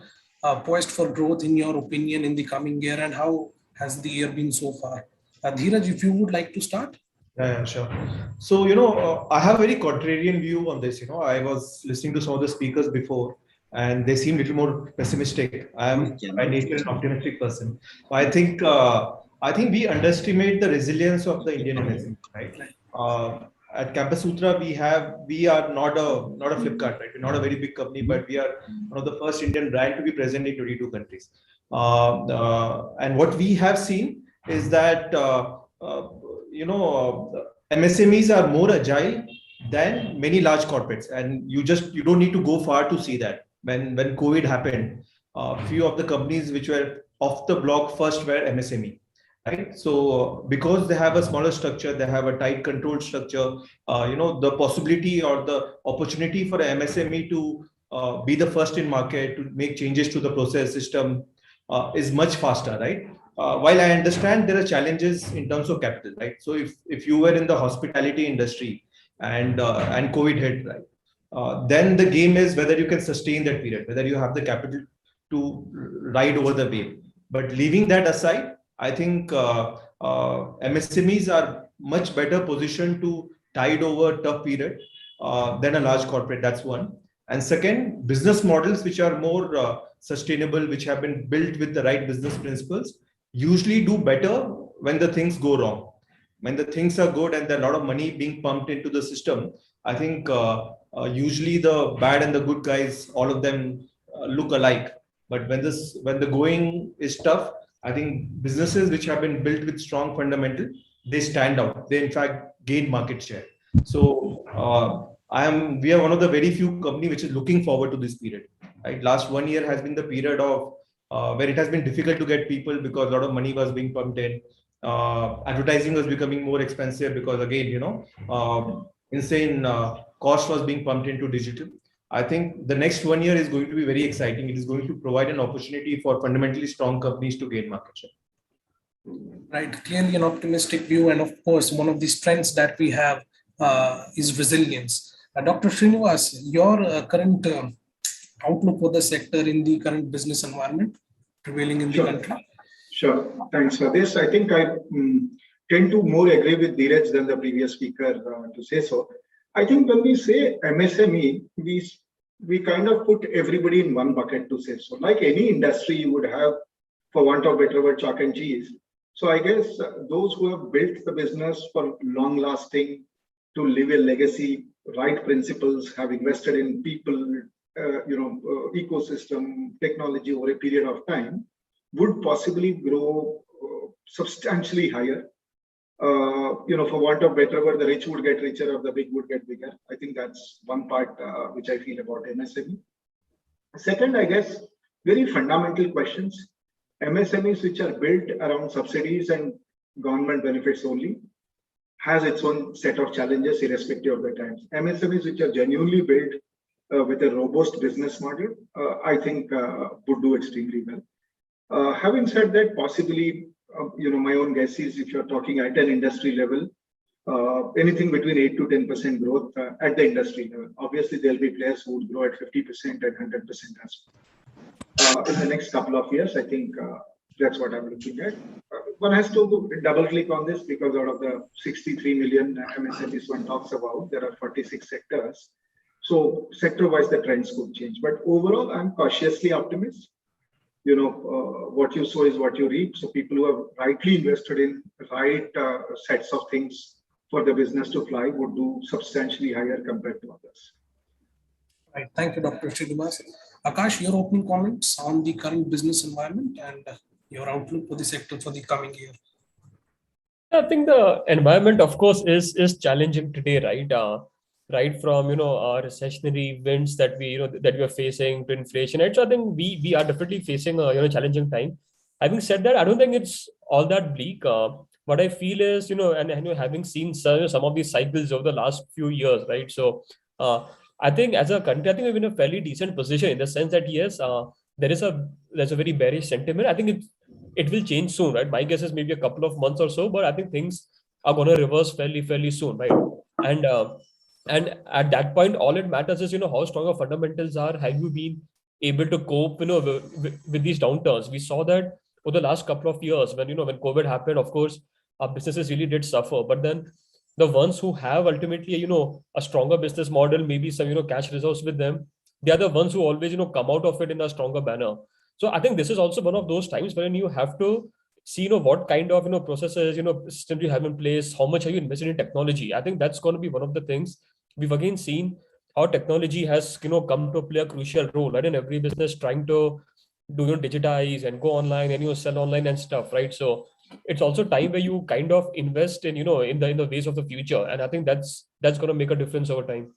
poised for growth in your opinion in the coming year, and how has the year been so far? Dheeraj, if you would like to start. Yeah, sure. So, I have a very contrarian view on this. I was listening to some of the speakers before, and they seem a little more pessimistic. I am by nature an optimistic person. So I think we underestimate the resilience of the Indian MSME, right? At Campus Sutra, we are not a Flipkart, right? We're not a very big company, but we are one of the first Indian brand to be present in 22 countries. And what we have seen is that MSMEs are more agile than many large corporates, and you don't need to go far to see that. When COVID happened, a few of the companies which were off the block first were MSME, right? So because they have a smaller structure, they have a tight controlled structure, the possibility or the opportunity for a MSME to be the first in market, to make changes to the process system is much faster, right? While I understand there are challenges in terms of capital, right? So if you were in the hospitality industry and COVID hit, right, then the game is whether you can sustain that period, whether you have the capital to ride over the wave. But leaving that aside, I think MSMEs are much better positioned to tide over tough period than a large corporate. That's one. And second, business models which are more sustainable, which have been built with the right business principles, usually do better when the things go wrong. When the things are good and there's a lot of money being pumped into the system, I think usually the bad and the good guys, all of them look alike. But when the going is tough, I think businesses which have been built with strong fundamental, they stand out. They in fact gain market share. So we are one of the very few company which is looking forward to this period. Right, last 1 year has been the period of where it has been difficult to get people because a lot of money was being pumped in. Advertising was becoming more expensive because again, insane cost was being pumped into digital. I think the next 1 year is going to be very exciting. It is going to provide an opportunity for fundamentally strong companies to gain market share. Right, clearly an optimistic view, and of course, one of the strengths that we have is resilience. Dr. Srinivas, your current outlook for the sector in the current business environment prevailing in the country? Sure. Thanks for this. I think I tend to more agree with Dheeraj than the previous speaker to say so. I think when we say MSME, we kind of put everybody in one bucket to say so. Like any industry, you would have, for want of better word, chalk and cheese. So I guess those who have built the business for long lasting, to leave a legacy, right principles, have invested in people, ecosystem, technology over a period of time, would possibly grow substantially higher. For want of better word, the rich would get richer or the big would get bigger. I think that's one part which I feel about MSME. Second, I guess, very fundamental questions. MSMEs which are built around subsidies and government benefits only has its own set of challenges irrespective of the times. MSMEs which are genuinely built with a robust business model, I think would do extremely well. Having said that, possibly, my own guess is if you're talking at an industry level, anything between 8 to 10% growth at the industry level. Obviously, there'll be players who would grow at 50% and 100% as well. In the next couple of years, I think that's what I'm looking at. One has to double click on this because out of the 63 million MSMEs one talks about, there are 46 sectors. So sector-wise, the trends could change. But overall, I'm cautiously optimistic. What you sow is what you reap. So people who have rightly invested in right sets of things for the business to fly would do substantially higher compared to others. Right. Thank you, Dr. Srinivas. Akash, your opening comments on the current business environment and your outlook for the sector for the coming year. I think the environment, of course, is challenging today, right? Right from our recessionary winds that we are facing to inflation, right? So I think we are definitely facing a challenging time. Having said that, I don't think it's all that bleak. What I feel is having seen some of these cycles over the last few years, right? So I think as a country, I think we're in a fairly decent position in the sense that yes, there's a very bearish sentiment. I think it will change soon, right? My guess is maybe a couple of months or so, but I think things are going to reverse fairly soon, right? And at that point, all it matters is, how strong your fundamentals are. Have you been able to cope, with these downturns? We saw that over the last couple of years when COVID happened, of course, our businesses really did suffer. But then the ones who have ultimately, a stronger business model, maybe some, cash reserves with them, they are the ones who always, come out of it in a stronger manner. So I think this is also one of those times when you have to see, what kind of, processes, systems you have in place, how much have you invested in technology. I think that's going to be one of the things. We've again seen how technology has, come to play a crucial role, right? In every business trying to do, digitize and go online and, sell online and stuff, right? So it's also time where you kind of invest in, in the ways of the future. And I think that's going to make a difference over time.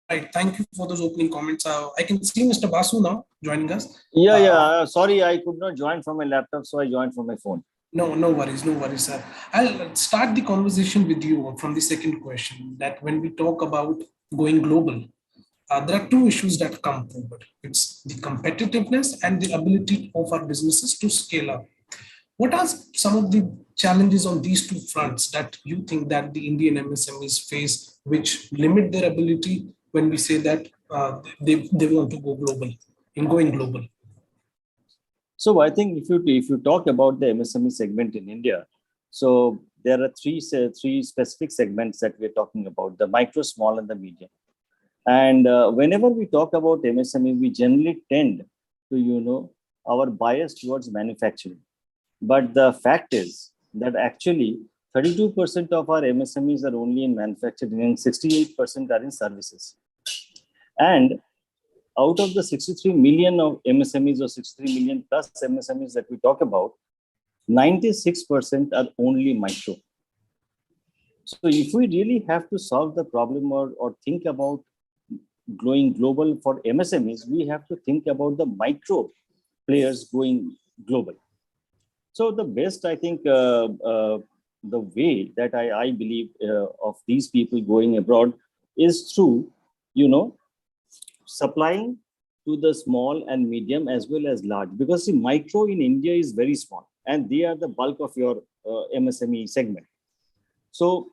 Right. Thank you for those opening comments. I can see Mr. Basu now joining us. Sorry, I could not join from my laptop, so I joined from my phone. No worries, sir. I'll start the conversation with you from the second question, that when we talk about going global, there are two issues that come forward. It's the competitiveness and the ability of our businesses to scale up. What are some of the challenges on these two fronts that you think that the Indian MSMEs face, which limit their ability when we say that they want to go global, in going global? So I think if you talk about the MSME segment in India, so there are three specific segments that we're talking about: the micro, small, and the medium. And whenever we talk about MSME, we generally tend to our bias towards manufacturing. But the fact is that actually 32% of our MSMEs are only in manufacturing and 68% are in services. And out of the 63 million of MSMEs or 63 million plus MSMEs that we talk about, 96% are only micro. So if we really have to solve the problem or think about going global for MSMEs, we have to think about the micro players going global. So the best, I think, the way that I believe of these people going abroad is through, supplying to the small and medium as well as large, because the micro in India is very small and they are the bulk of your MSME segment. So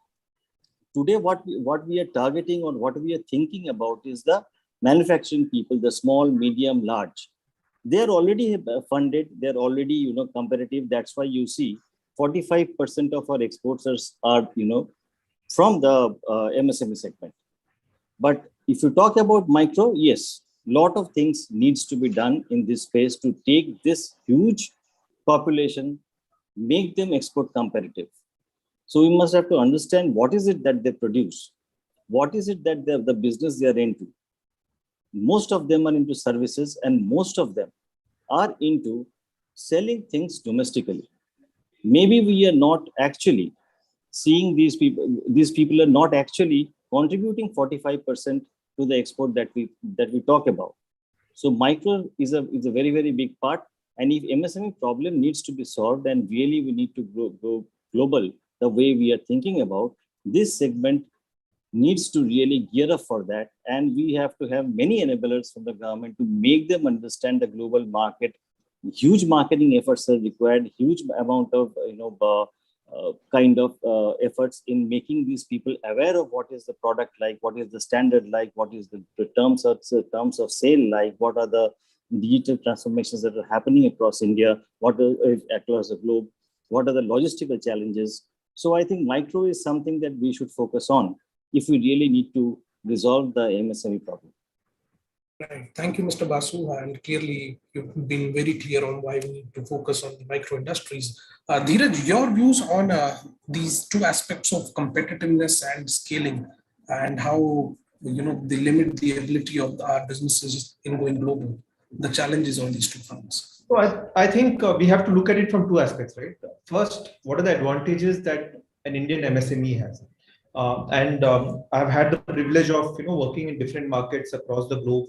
today what we are targeting or what we are thinking about is the manufacturing people, the small, medium, large. They're already funded, they're already, competitive. That's why you see 45% of our exports are, from the MSME segment. But if you talk about micro, yes, lot of things needs to be done in this space to take this huge population, make them export competitive. So we must have to understand what is it that they produce, what is it that the business they are into. Most of them are into services, and most of them are into selling things domestically. Maybe we are not actually seeing these people are not actually contributing 45% to the export that we talk about. So micro is a very, very big part. And if MSME problem needs to be solved, and really we need to go global the way we are thinking about, this segment needs to really gear up for that. And we have to have many enablers from the government to make them understand the global market. Huge marketing efforts are required, huge amount of efforts in making these people aware of what is the product like, what is the standard like, what is the terms of sale like, what are the digital transformations that are happening across India, what are across the globe, what are the logistical challenges. So I think micro is something that we should focus on if we really need to resolve the MSME problem. Right. Thank you, Mr. Basu. And clearly, you've been very clear on why we need to focus on the micro industries. Dheeraj, your views on these two aspects of competitiveness and scaling, and how they limit the ability of our businesses in going global, the challenges on these two fronts. So I think we have to look at it from two aspects, right? First, what are the advantages that an Indian MSME has? I've had the privilege of working in different markets across the globe.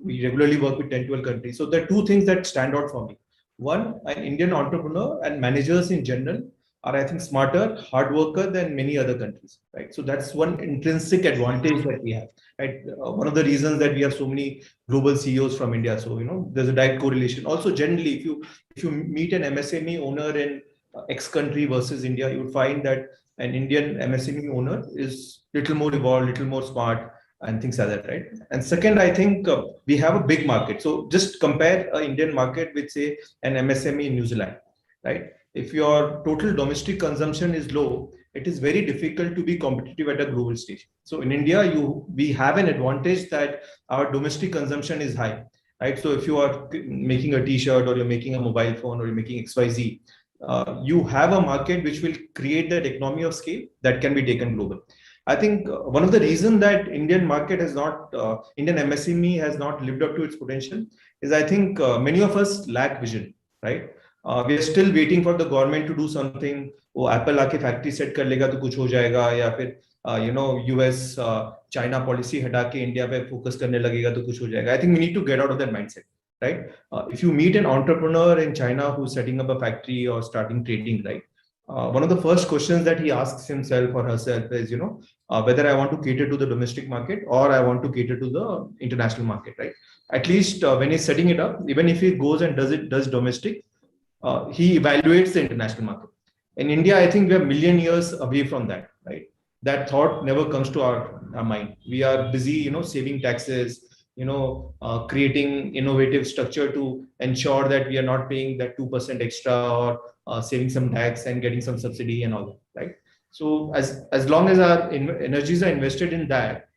We regularly work with 10, 12 countries. So there are two things that stand out for me. One, an Indian entrepreneur and managers in general are, I think, smarter, hard worker than many other countries, right? So that's one intrinsic advantage that we have, right? One of the reasons that we have so many global CEOs from India. So there's a direct correlation. Also, generally, if you meet an MSME owner in X country versus India, you would find that an Indian MSME owner is little more evolved, little more smart, and things like that, right? And second, I think we have a big market. So just compare an Indian market with, say, an MSME in New Zealand, right? If your total domestic consumption is low, it is very difficult to be competitive at a global stage. So in India, we have an advantage that our domestic consumption is high, right? So if you are making a T-shirt, or you're making a mobile phone, or you're making XYZ, you have a market which will create that economy of scale that can be taken global. I think one of the reasons that Indian market has not, Indian MSME has not lived up to its potential is, I think many of us lack vision, right? We are still waiting for the government to do something. Oh, Apple आके factory set कर लेगा तो कुछ हो जाएगा, या फिर US China policy हटा के India पे focus करने लगेगा तो कुछ हो जाएगा. I think we need to get out of that mindset, right? If you meet an entrepreneur in China who's setting up a factory or starting trading, right? One of the first questions that he asks himself or herself is, whether I want to cater to the domestic market or I want to cater to the international market, right? At least when he's setting it up, even if he goes and does domestic, he evaluates the international market. In India, I think we are a million years away from that, right? That thought never comes to our mind. We are busy, saving taxes, creating innovative structure to ensure that we are not paying that 2% extra, or saving some tax and getting some subsidy and all that, right? So as long as our energies are invested in that,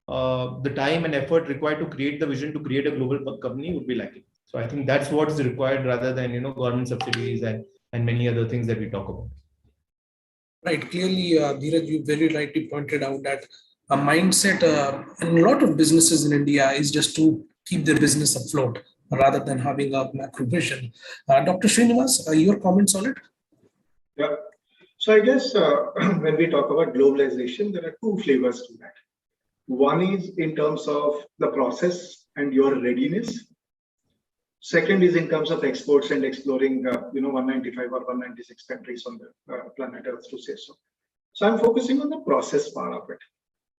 the time and effort required to create the vision to create a global company would be lacking. So I think that's what is required, rather than government subsidies and many other things that we talk about. Right. Clearly, Dheeraj, you very rightly pointed out that a mindset in a lot of businesses in India is just to keep their business afloat rather than having a macro vision. Dr. Srinivas, your comments on it? Yeah. So I guess when we talk about globalization, there are two flavors to that. One is in terms of the process and your readiness. Second is in terms of exports and exploring, 195 or 196 countries on the planet Earth, to say so. So I'm focusing on the process part of it.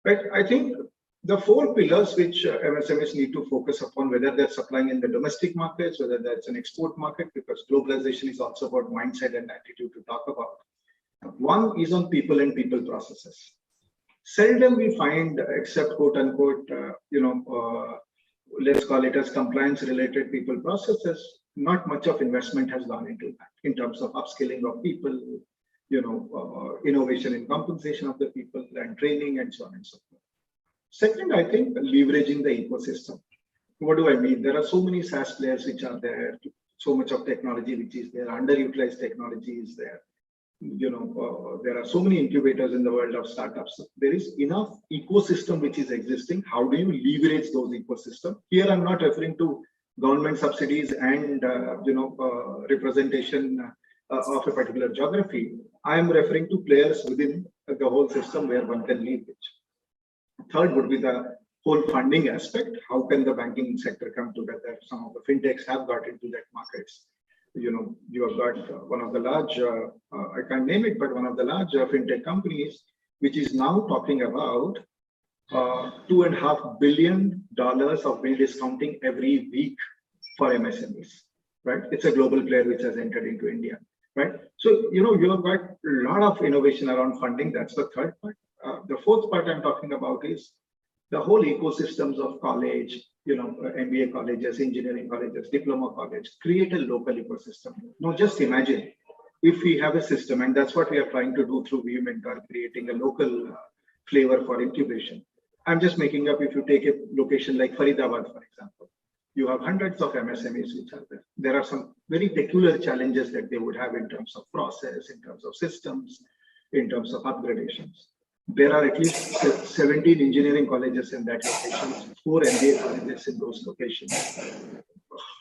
Right? I think the four pillars which MSMEs need to focus upon, whether they're supplying in the domestic markets, whether that's an export market, because globalization is also about mindset and attitude to talk about. One is on people and people processes. Seldom we find, except quote unquote, let's call it as compliance related people processes, not much of investment has gone into that in terms of upskilling of people, innovation in compensation of the people and training and so on and so forth. Second, I think leveraging the ecosystem. What do I mean? There are so many SaaS players which are there, so much of technology which is there, underutilized technology is there. There are so many incubators in the world of startups. There is enough ecosystem which is existing. How do you leverage those ecosystems? Here, I'm not referring to government subsidies and representation of a particular geography. I am referring to players within the whole system where one can leverage. Third would be the whole funding aspect. How can the banking sector come together? Some of the fintechs have got into that markets. You have got one of the large, I can't name it, but one of the large fintech companies, which is now talking about $2.5 billion of bill discounting every week for MSMEs, right? It's a global player which has entered into India, right? So, you have got a lot of innovation around funding. That's the third part. The fourth part I'm talking about is the whole ecosystems of college, MBA colleges, engineering colleges, diploma college, create a local ecosystem. Now, just imagine if we have a system, and that's what we are trying to do through VMentor, creating a local flavor for incubation. I'm just making up, if you take a location like Faridabad, for example, you have hundreds of MSMEs which are there. There are some very peculiar challenges that they would have in terms of process, in terms of systems, in terms of upgradations. There are at least 17 engineering colleges in that location, 4 MBA colleges in those locations.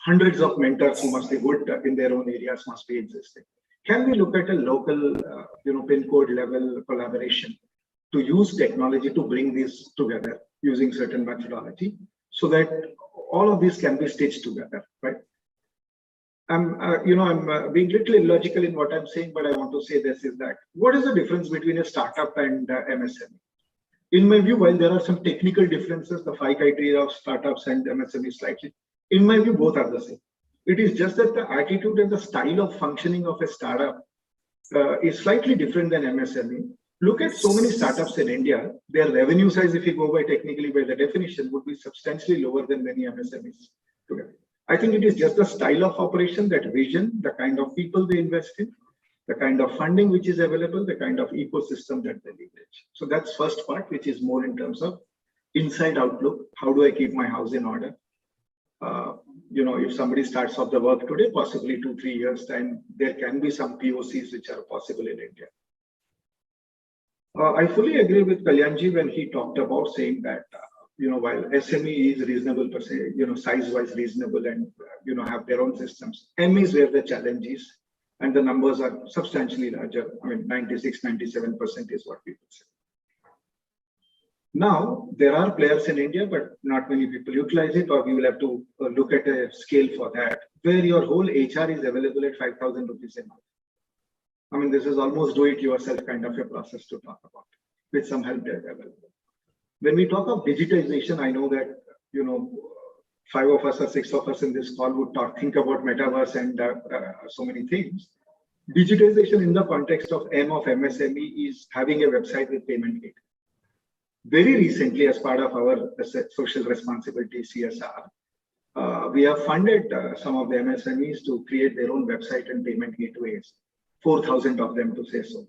Hundreds of mentors who must be good in their own areas must be existing. Can we look at a local, pin code level collaboration to use technology to bring these together using certain methodology so that all of these can be stitched together, right? I'm being little illogical in what I'm saying, but I want to say this is that what is the difference between a startup and MSME? In my view, while there are some technical differences, the 5 criteria of startups and MSME slightly, in my view, both are the same. It is just that the attitude and the style of functioning of a startup is slightly different than MSME. Look at so many startups in India, their revenue size, if you go by technically by the definition, would be substantially lower than many MSMEs together. I think it is just the style of operation, that vision, the kind of people they invest in, the kind of funding which is available, the kind of ecosystem that they leverage. So that's first part, which is more in terms of inside outlook. How do I keep my house in order? If somebody starts off the work today, possibly 2-3 years time, there can be some POCs which are possible in India. I fully agree with Kalyanji when he talked about saying that while SME is reasonable per se, size-wise reasonable and, have their own systems, ME is where the challenge is, and the numbers are substantially larger. I mean, 96, 97% is what people say. Now, there are players in India, but not many people utilize it, or we will have to look at a scale for that, where your whole HR is available at 5,000 rupees a month. I mean, this is almost do-it-yourself kind of a process to talk about, with some help there available. When we talk of digitization, I know that, 5 of us or 6 of us in this call would think about metaverse and so many things. Digitization in the context of MSME is having a website with payment gateway. Very recently, as part of our social responsibility CSR, we have funded some of the MSMEs to create their own website and payment gateways, 4,000 of them to say so.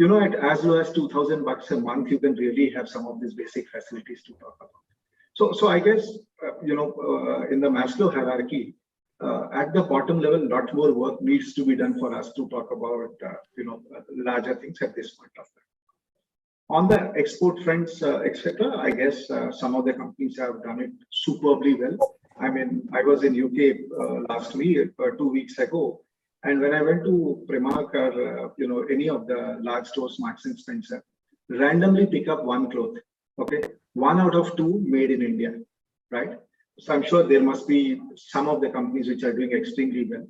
At as low as $2,000 a month, you can really have some of these basic facilities to talk about. So I guess, in the Maslow hierarchy, at the bottom level, a lot more work needs to be done for us to talk about, larger things at this point of time. On the export fronts, etc., I guess some of the companies have done it superbly well. I mean, I was in UK last week, 2 weeks ago, and when I went to Primark or any of the large stores, Marks and Spencer, randomly pick up one cloth. Okay, 1 out of 2 made in India, right? So I'm sure there must be some of the companies which are doing extremely well.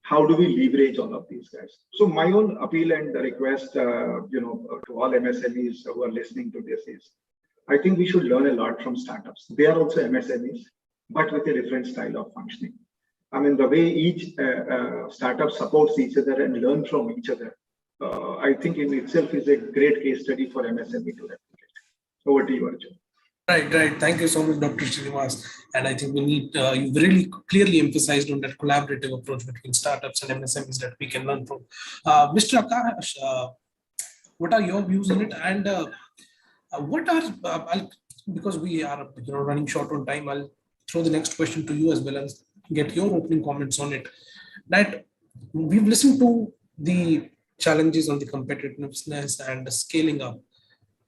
How do we leverage all of these guys? So my own appeal and request, to all MSMEs who are listening to this is, I think we should learn a lot from startups. They are also MSMEs, but with a different style of functioning. I mean, the way each startup supports each other and learn from each other, I think in itself is a great case study for MSME to replicate. Over to you, Arjun. Right. Thank you so much, Dr. Srinivas. And I think we need, you've really clearly emphasized on that collaborative approach between startups and MSMEs that we can learn from. Mr. Akash, what are your views on it? And what are, because we are running short on time, I'll throw the next question to you as well as get your opening comments on it. That we've listened to the challenges on the competitiveness and scaling up,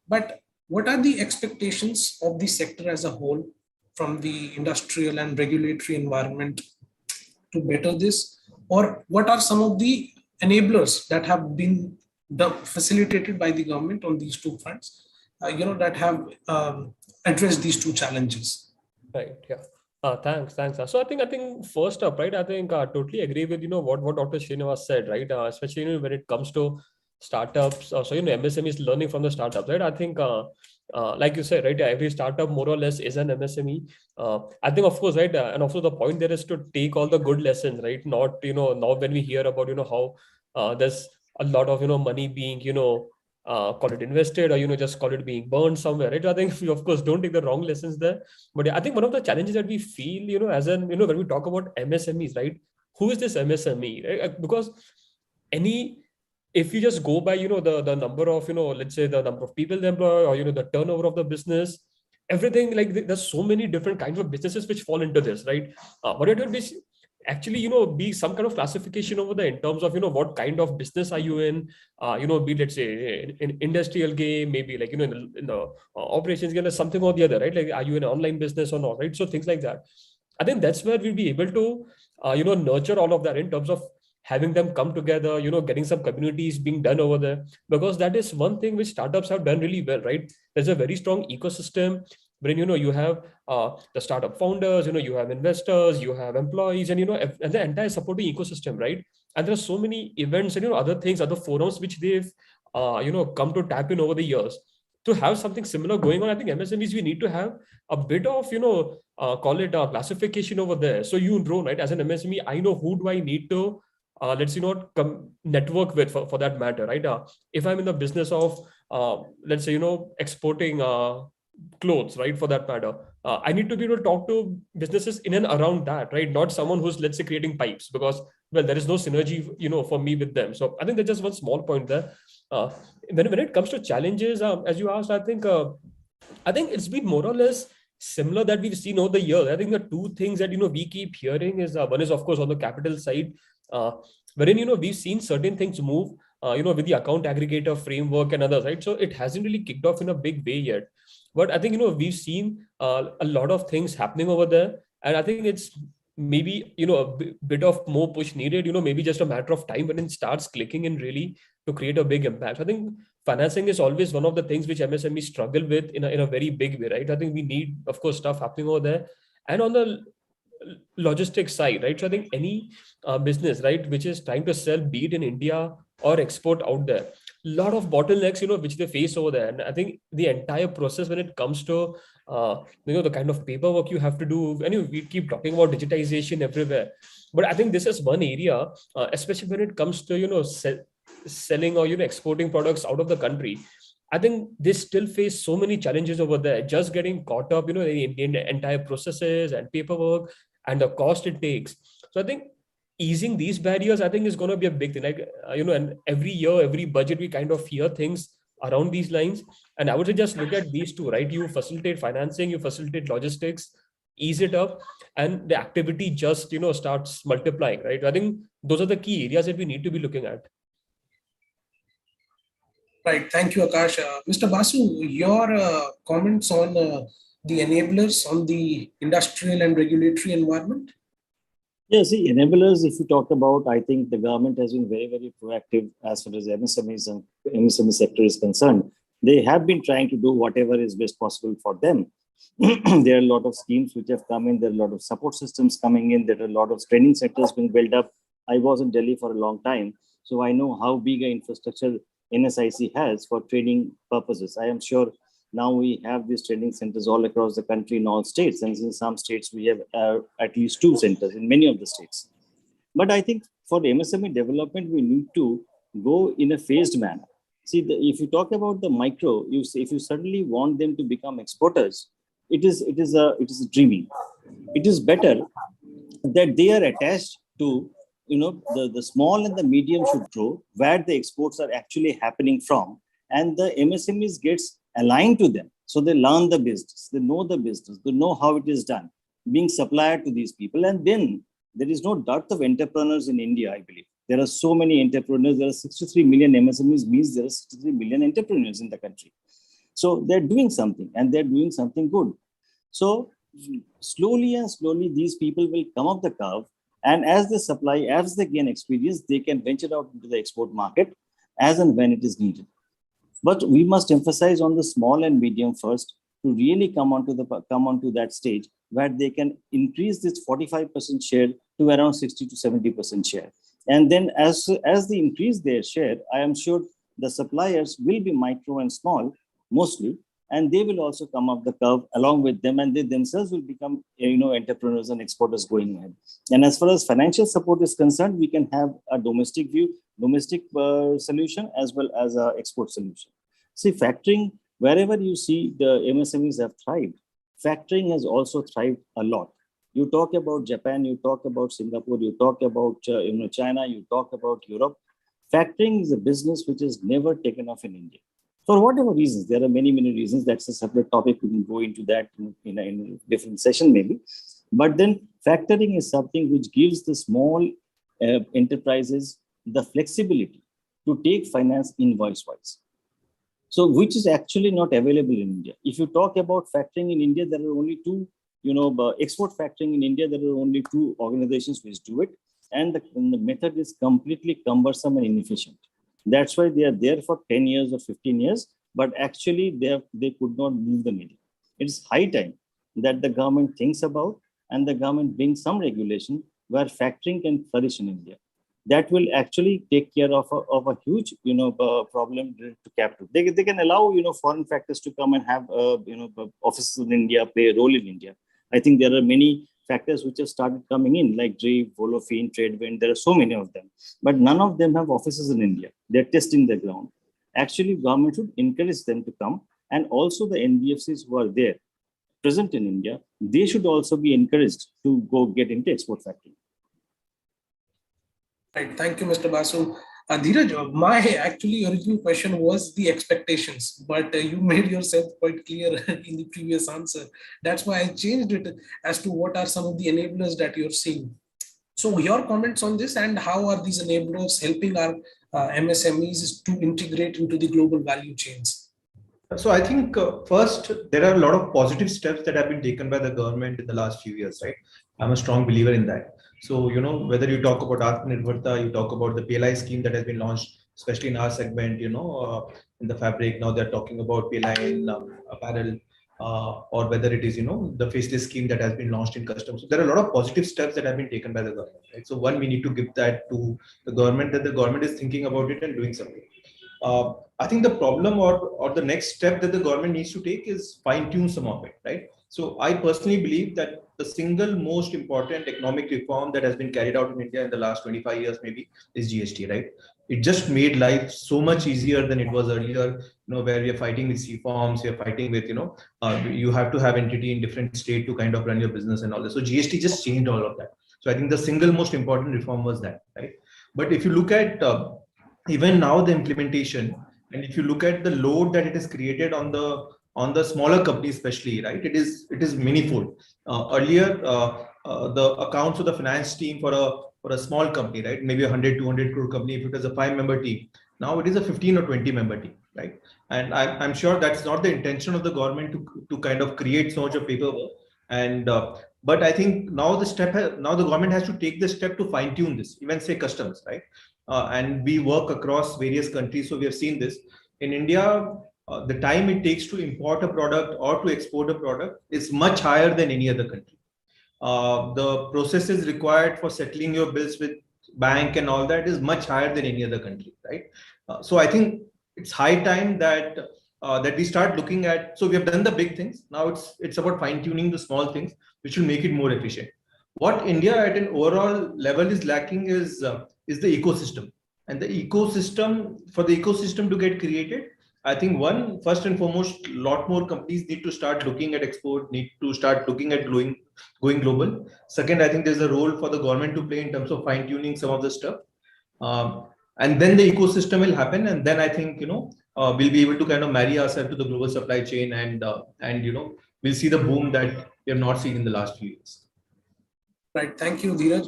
but what are the expectations of the sector as a whole from the industrial and regulatory environment to better this? Or what are some of the enablers that have been facilitated by the government on these two fronts, that have addressed these two challenges? Right. Yeah. Thanks. So I think first up, right, I think I totally agree with, what Dr. Srinivas said, right? Especially, when it comes to startups. So, MSME is learning from the startups, right? I think, like you said, right, every startup more or less is an MSME. I think, of course, right, and also the point there is to take all the good lessons, right? Not, now when we hear about, how there's a lot of, money being, call it invested, or, just call it being burned somewhere, right? I think we, of course, don't take the wrong lessons there. But I think one of the challenges that we feel, as in, when we talk about MSMEs, right? Who is this MSME, right? Because if you just go by, the number of, let's say the number of people they employ, or, the turnover of the business, everything, like there's so many different kinds of businesses which fall into this, right? But it would be actually, be some kind of classification over there in terms of, what kind of business are you in, be, let's say, in industrial game, maybe like, in the operations game, something or the other, right? Like, are you in an online business or not, right? So things like that. I think that's where we'll be able to, nurture all of that in terms of having them come together, getting some communities being done over there, because that is one thing which startups have done really well, right? There's a very strong ecosystem wherein, you have the startup founders, you have investors, you have employees, and, and the entire supporting ecosystem, right? And there are so many events and, other things, other forums which they've, come to tap in over the years. To have something similar going on, I think MSMEs, we need to have a bit of, call it a classification over there. So right, as an MSME, I know who do I need to, let's network with for that matter, right? If I'm in the business of, let's say, exporting clothes, right, for that matter, I need to be able to talk to businesses in and around that, right? Not someone who's, let's say, creating pipes, because, well, there is no synergy, for me with them. So I think that's just one small point there. When it comes to challenges, as you asked, I think it's been more or less similar that we've seen over the years. I think the two things that, we keep hearing is, one is, of course, on the capital side, wherein, we've seen certain things move, with the account aggregator framework and others, right? So it hasn't really kicked off in a big way yet. But I think, we've seen a lot of things happening over there. And I think it's maybe, a bit of more push needed, maybe just a matter of time when it starts clicking in really to create a big impact. I think financing is always one of the things which MSMEs struggle with in a very big way, right? I think we need, of course, stuff happening over there. And on the logistics side, right? So I think any business, right, which is trying to sell, be it in India or export out there, lot of bottlenecks, which they face over there. And I think the entire process when it comes to, the kind of paperwork you have to do, and we keep talking about digitization everywhere. But I think this is one area, especially when it comes to, selling or, exporting products out of the country. I think they still face so many challenges over there, just getting caught up, in the entire processes and paperwork and the cost it takes. So I think easing these barriers, I think, is going to be a big thing. Like, and every year, every budget, we kind of hear things around these lines. And I would say just look at these two, right? You facilitate financing, you facilitate logistics, ease it up, and the activity just, starts multiplying, right? I think those are the key areas that we need to be looking at. Right. Thank you, Akash. Mr. Basu, your comments on the enablers on the industrial and regulatory environment? Yeah, see, enablers, if you talk about, I think the government has been very, very proactive as far as MSMEs and MSME sector is concerned. They have been trying to do whatever is best possible for them. There are a lot of schemes which have come in. There are a lot of support systems coming in. There are a lot of training centers being built up. I was in Delhi for a long time, so I know how big an infrastructure NSIC has for training purposes. I am sure now we have these training centers all across the country in all states. And in some states, we have at least 2 centers in many of the states. But I think for the MSME development, we need to go in a phased manner. See, if you talk about the micro, if you suddenly want them to become exporters, it is a dreaming. It is better that they are attached to, the small and the medium should grow where the exports are actually happening from, and the MSMEs gets aligned to them. So they learn the business, they know how it is done, being supplier to these people. And then there is no dearth of entrepreneurs in India, I believe. There are so many entrepreneurs. There are 63 million MSMEs, means there are 63 million entrepreneurs in the country. So they're doing something, and they're doing something good. So slowly and slowly, these people will come up the curve. And as they supply, as they gain experience, they can venture out into the export market as and when it is needed. But we must emphasize on the small and medium first to really come onto that stage where they can increase this 45% share to around 60 to 70% share. And then as they increase their share, I am sure the suppliers will be micro and small mostly, and they will also come up the curve along with them, and they themselves will become, entrepreneurs and exporters going ahead. And as far as financial support is concerned, we can have a domestic solution as well as an export solution. See, factoring, wherever you see the MSMEs have thrived, factoring has also thrived a lot. You talk about Japan, you talk about Singapore, you talk about China, you talk about Europe. Factoring is a business which is never taken off in India. For whatever reasons, there are many reasons. That's a separate topic. We can go into that in a different session maybe. But then factoring is something which gives the small enterprises the flexibility to take finance invoice-wise. So which is actually not available in India. If you talk about factoring in India, there are only two, export factoring in India, there are only two organizations which do it. And the method is completely cumbersome and inefficient. That's why they are there for 10 years or 15 years, but actually they could not move the needle. It's high time that the government thinks about and the government brings some regulation where factoring can flourish in India. That will actually take care of a huge, problem related to capital. They can allow, foreign factors to come and have, offices in India, play a role in India. I think there are many factors which have started coming in, like DREAM, Volofin, Tradewin. There are so many of them, but none of them have offices in India. They're testing the ground. Actually, government should encourage them to come, and also the NBFCs who are there present in India, they should also be encouraged to go get into export factory. Right. Thank you, Mr. Basu. Dheeraj, my actually original question was the expectations, but you made yourself quite clear in the previous answer. That's why I changed it as to what are some of the enablers that you're seeing. So your comments on this, and how are these enablers helping our MSMEs to integrate into the global value chains? So I think first, there are a lot of positive steps that have been taken by the government in the last few years, right? I'm a strong believer in that. So, whether you talk about Atmanirbharta, you talk about the PLI scheme that has been launched, especially in our segment, in the fabric, now they're talking about PLI in apparel, or whether it is, the faceless scheme that has been launched in customs. So there are a lot of positive steps that have been taken by the government, right? So one, we need to give that to the government, that the government is thinking about it and doing something. I think the problem or the next step that the government needs to take is fine tune some of it, right? So I personally believe that the single most important economic reform that has been carried out in India in the last 25 years maybe is GST, right? It just made life so much easier than it was earlier, where we are fighting with C-forms, we are fighting with, you have to have entity in different state to kind of run your business and all that. So GST just changed all of that. So I think the single most important reform was that, right? But if you look at even now the implementation, and if you look at the load that it has created on the smaller companies, especially, right, it is manifold. Earlier, the accounts of the finance team for a small company, right, maybe 100, 200 crore company, if it was a 5-member team, now it is a 15 or 20-member team, right? And I'm sure that's not the intention of the government to kind of create so much of paperwork. And but I think now the government has to take the step to fine tune this, even say customs, right? And we work across various countries. So we have seen this in India. The time it takes to import a product or to export a product is much higher than any other country. The processes required for settling your bills with bank and all that is much higher than any other country, right? So I think it's high time that we start looking at. So we have done the big things. Now it's about fine tuning the small things, which will make it more efficient. What India at an overall level is lacking is the ecosystem. And the ecosystem, for the ecosystem to get created, I think first and foremost, a lot more companies need to start looking at export, need to start looking at going global. Second, I think there's a role for the government to play in terms of fine tuning some of the stuff. And then the ecosystem will happen. And then I think, we'll be able to kind of marry ourselves to the global supply chain and we'll see the boom that we have not seen in the last few years. Right. Thank you, Dheeraj.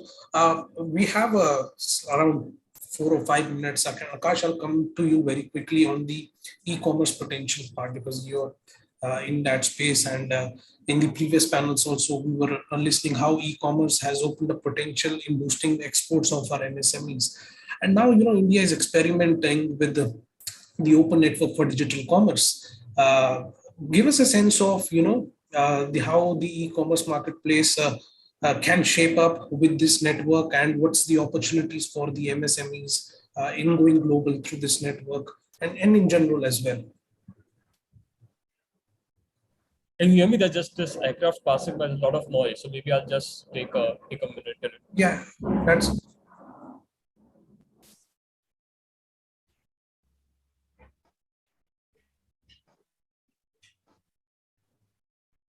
We have around 4 or 5 minutes. Akash, I'll come to you very quickly on the e-commerce potential part because you're in that space. And in the previous panels also, we were listening how e-commerce has opened up potential in boosting the exports of our MSMEs. And now, India is experimenting with the open network for digital commerce. Give us a sense of, how the e-commerce marketplace can shape up with this network and what's the opportunities for the MSMEs in going global through this network and in general as well. Can you hear me? There's just this aircraft passing by, a lot of noise. So maybe I'll just take a minute. Yeah, that's.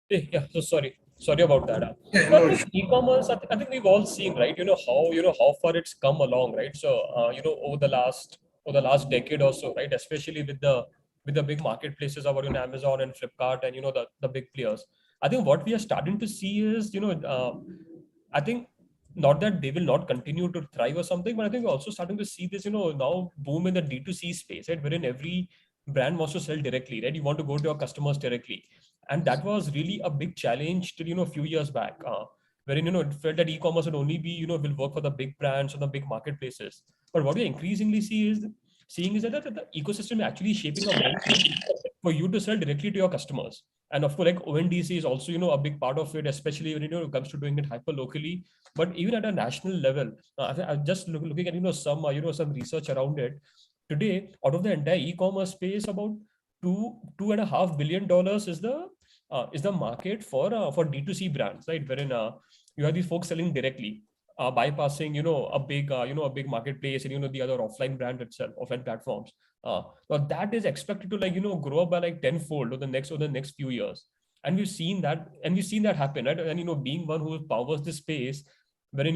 Yeah, so sorry about that. Yeah, no, e-commerce, I think we've all seen, right? How far it's come along, right? So over the last decade or so, right? Especially with the big marketplaces of Amazon and Flipkart and the big players. I think what we are starting to see is I think not that they will not continue to thrive or something, but I think we're also starting to see this now boom in the D2C space, right? Wherein every brand wants to sell directly, right? You want to go to your customers directly. And that was really a big challenge till a few years back, wherein it felt that e-commerce would only be will work for the big brands or the big marketplaces. But what we increasingly seeing is that the ecosystem is actually shaping up for you to sell directly to your customers. And of course, like ONDC is also a big part of it, especially when it comes to doing it hyper locally. But even at a national level, I'm just looking at some research around it. Today, out of the entire e-commerce space, about $2.5 billion is the market for D2C brands, right? Wherein you have these folks selling directly, bypassing a big marketplace and the other offline brand itself, offline platforms. Now that is expected to grow up by tenfold over the next few years, and we've seen that happen, right? And being one who powers this space, wherein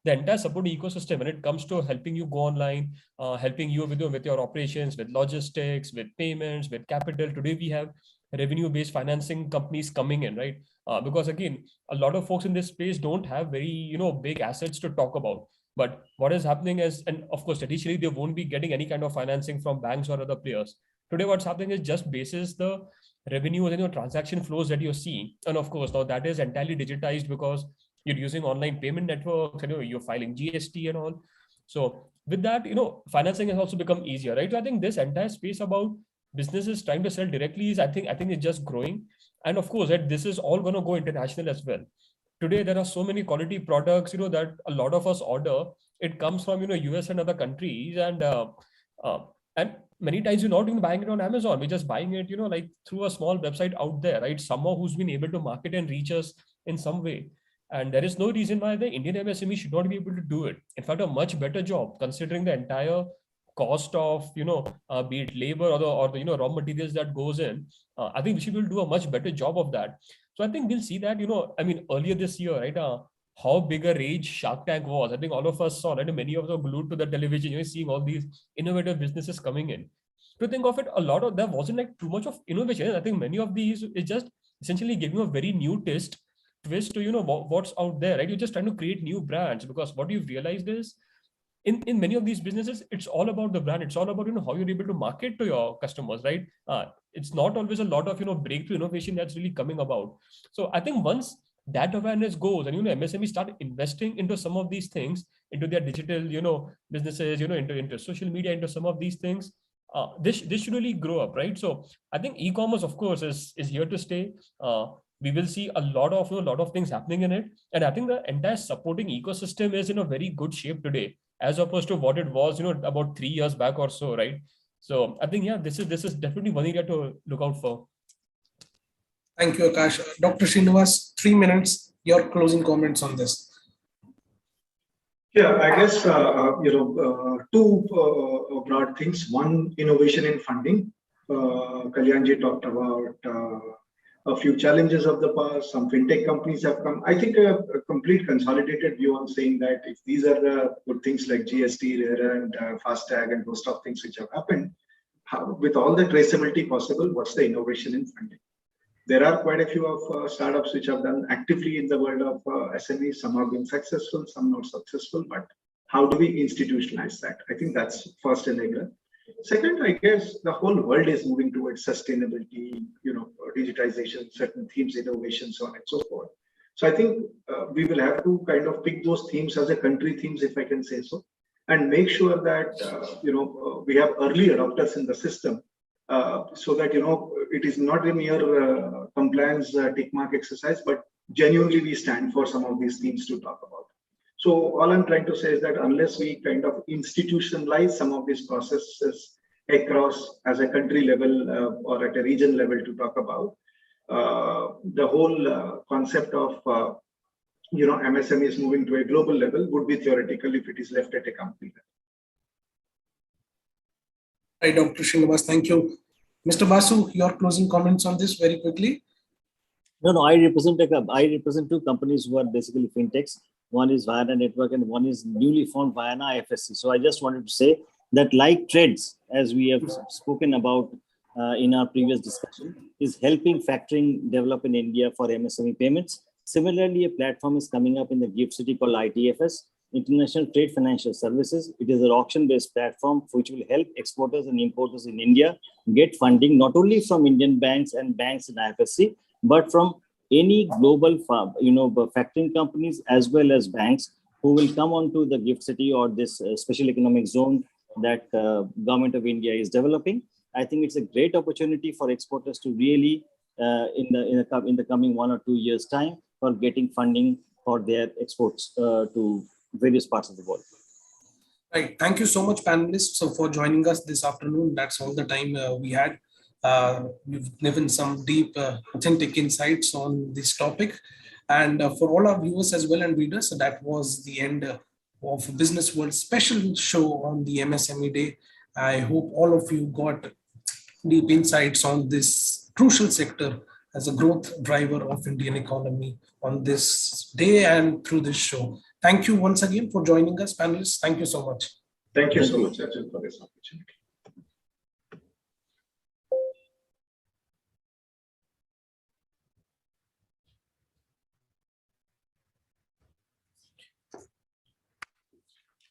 the entire support ecosystem when it comes to helping you go online, helping you with your operations, with logistics, with payments, with capital. Today we have revenue-based financing companies coming in, right? Because again, a lot of folks in this space don't have very big assets to talk about. But what is happening is, and of course, traditionally they won't be getting any kind of financing from banks or other players. Today, what's happening is just basis the revenue and transaction flows that you're seeing, and of course now that is entirely digitized because you're using online payment networks and you're filing GST and all. So with that, financing has also become easier, right? So I think this entire space about businesses trying to sell directly is, I think it's just growing. And of course, this is all going to go international as well. Today, there are so many quality products, that a lot of us order. It comes from, US and other countries. And many times you're not even buying it on Amazon. We're just buying it, through a small website out there, right? Someone who's been able to market and reach us in some way. And there is no reason why the Indian MSME should not be able to do it. In fact, a much better job considering the entire cost of, be it labor or the raw materials that goes in. I think we should be able to do a much better job of that. So I think we'll see that, earlier this year, right, how big a rage Shark Tank was. I think all of us saw, right, many of us were glued to the television, seeing all these innovative businesses coming in. To think of it, there wasn't too much of innovation. I think many of these is just essentially giving a very new twist to what's out there, right? You're just trying to create new brands, because what you've realized is in many of these businesses, it's all about the brand. It's all about how you're able to market to your customers, right? It's not always a lot of breakthrough innovation that's really coming about. So I think once that awareness goes and MSMEs start investing into some of these things, into their digital businesses, into social media, into some of these things, this should really grow up, right? So I think e-commerce, of course, is here to stay. We will see a lot of things happening in it, and I think the entire supporting ecosystem is in a very good shape today, as opposed to what it was about 3 years back or so, right? So I think this is definitely one area to look out for. Thank you, Akash. Dr. Srinivas, 3 minutes, your closing comments on this. Yeah, I guess two broad things. One, innovation in funding. Kalyanji talked about a few challenges of the past. Some fintech companies have come. I think a complete consolidated view on saying that if these are the good things like GST, RERA, and FASTag, and host of things which have happened, with all the traceability possible, what's the innovation in funding? There are quite a few of startups which have done actively in the world of SMEs. Some have been successful, some not successful. But how do we institutionalize that? I think that's first enabler. Second, I guess the whole world is moving towards sustainability, digitization, certain themes, innovation, so on and so forth. So I think we will have to kind of pick those themes as a country themes, if I can say so, and make sure that we have early adopters in the system. So that it is not a mere compliance tick mark exercise, but genuinely we stand for some of these themes to talk about. So all I'm trying to say is that unless we kind of institutionalize some of these processes across as a country level or at a region level to talk about the whole concept of MSMEs moving to a global level would be theoretical if it is left at a company level. Right, Dr. Srinivas, thank you. Mr. Basu, your closing comments on this very quickly. No, I represent two companies who are basically fintechs. One is Vayana Network and one is newly formed Vayana IFSC. So I just wanted to say that like Trades, as we have spoken about in our previous discussion, is helping factoring develop in India for MSME payments. Similarly, a platform is coming up in the GIFT City called ITFS, International Trade Financial Services. It is an auction-based platform which will help exporters and importers in India get funding not only from Indian banks and banks in IFSC, but from any global factoring companies as well as banks who will come onto the GIFT City or this special economic zone that Government of India is developing. I think it's a great opportunity for exporters to really, in the coming 1 or 2 years' time, for getting funding for their exports to various parts of the world. Right. Thank you so much, panelists, for joining us this afternoon. That's all the time we had. We've given some deep, authentic insights on this topic. And for all our viewers as well and readers, that was the end of Business World's special show on the MSME Day. I hope all of you got deep insights on this crucial sector as a growth driver of Indian economy on this day and through this show. Thank you once again for joining us, panelists. Thank you so much. Thank you so much, Arjun, for this opportunity.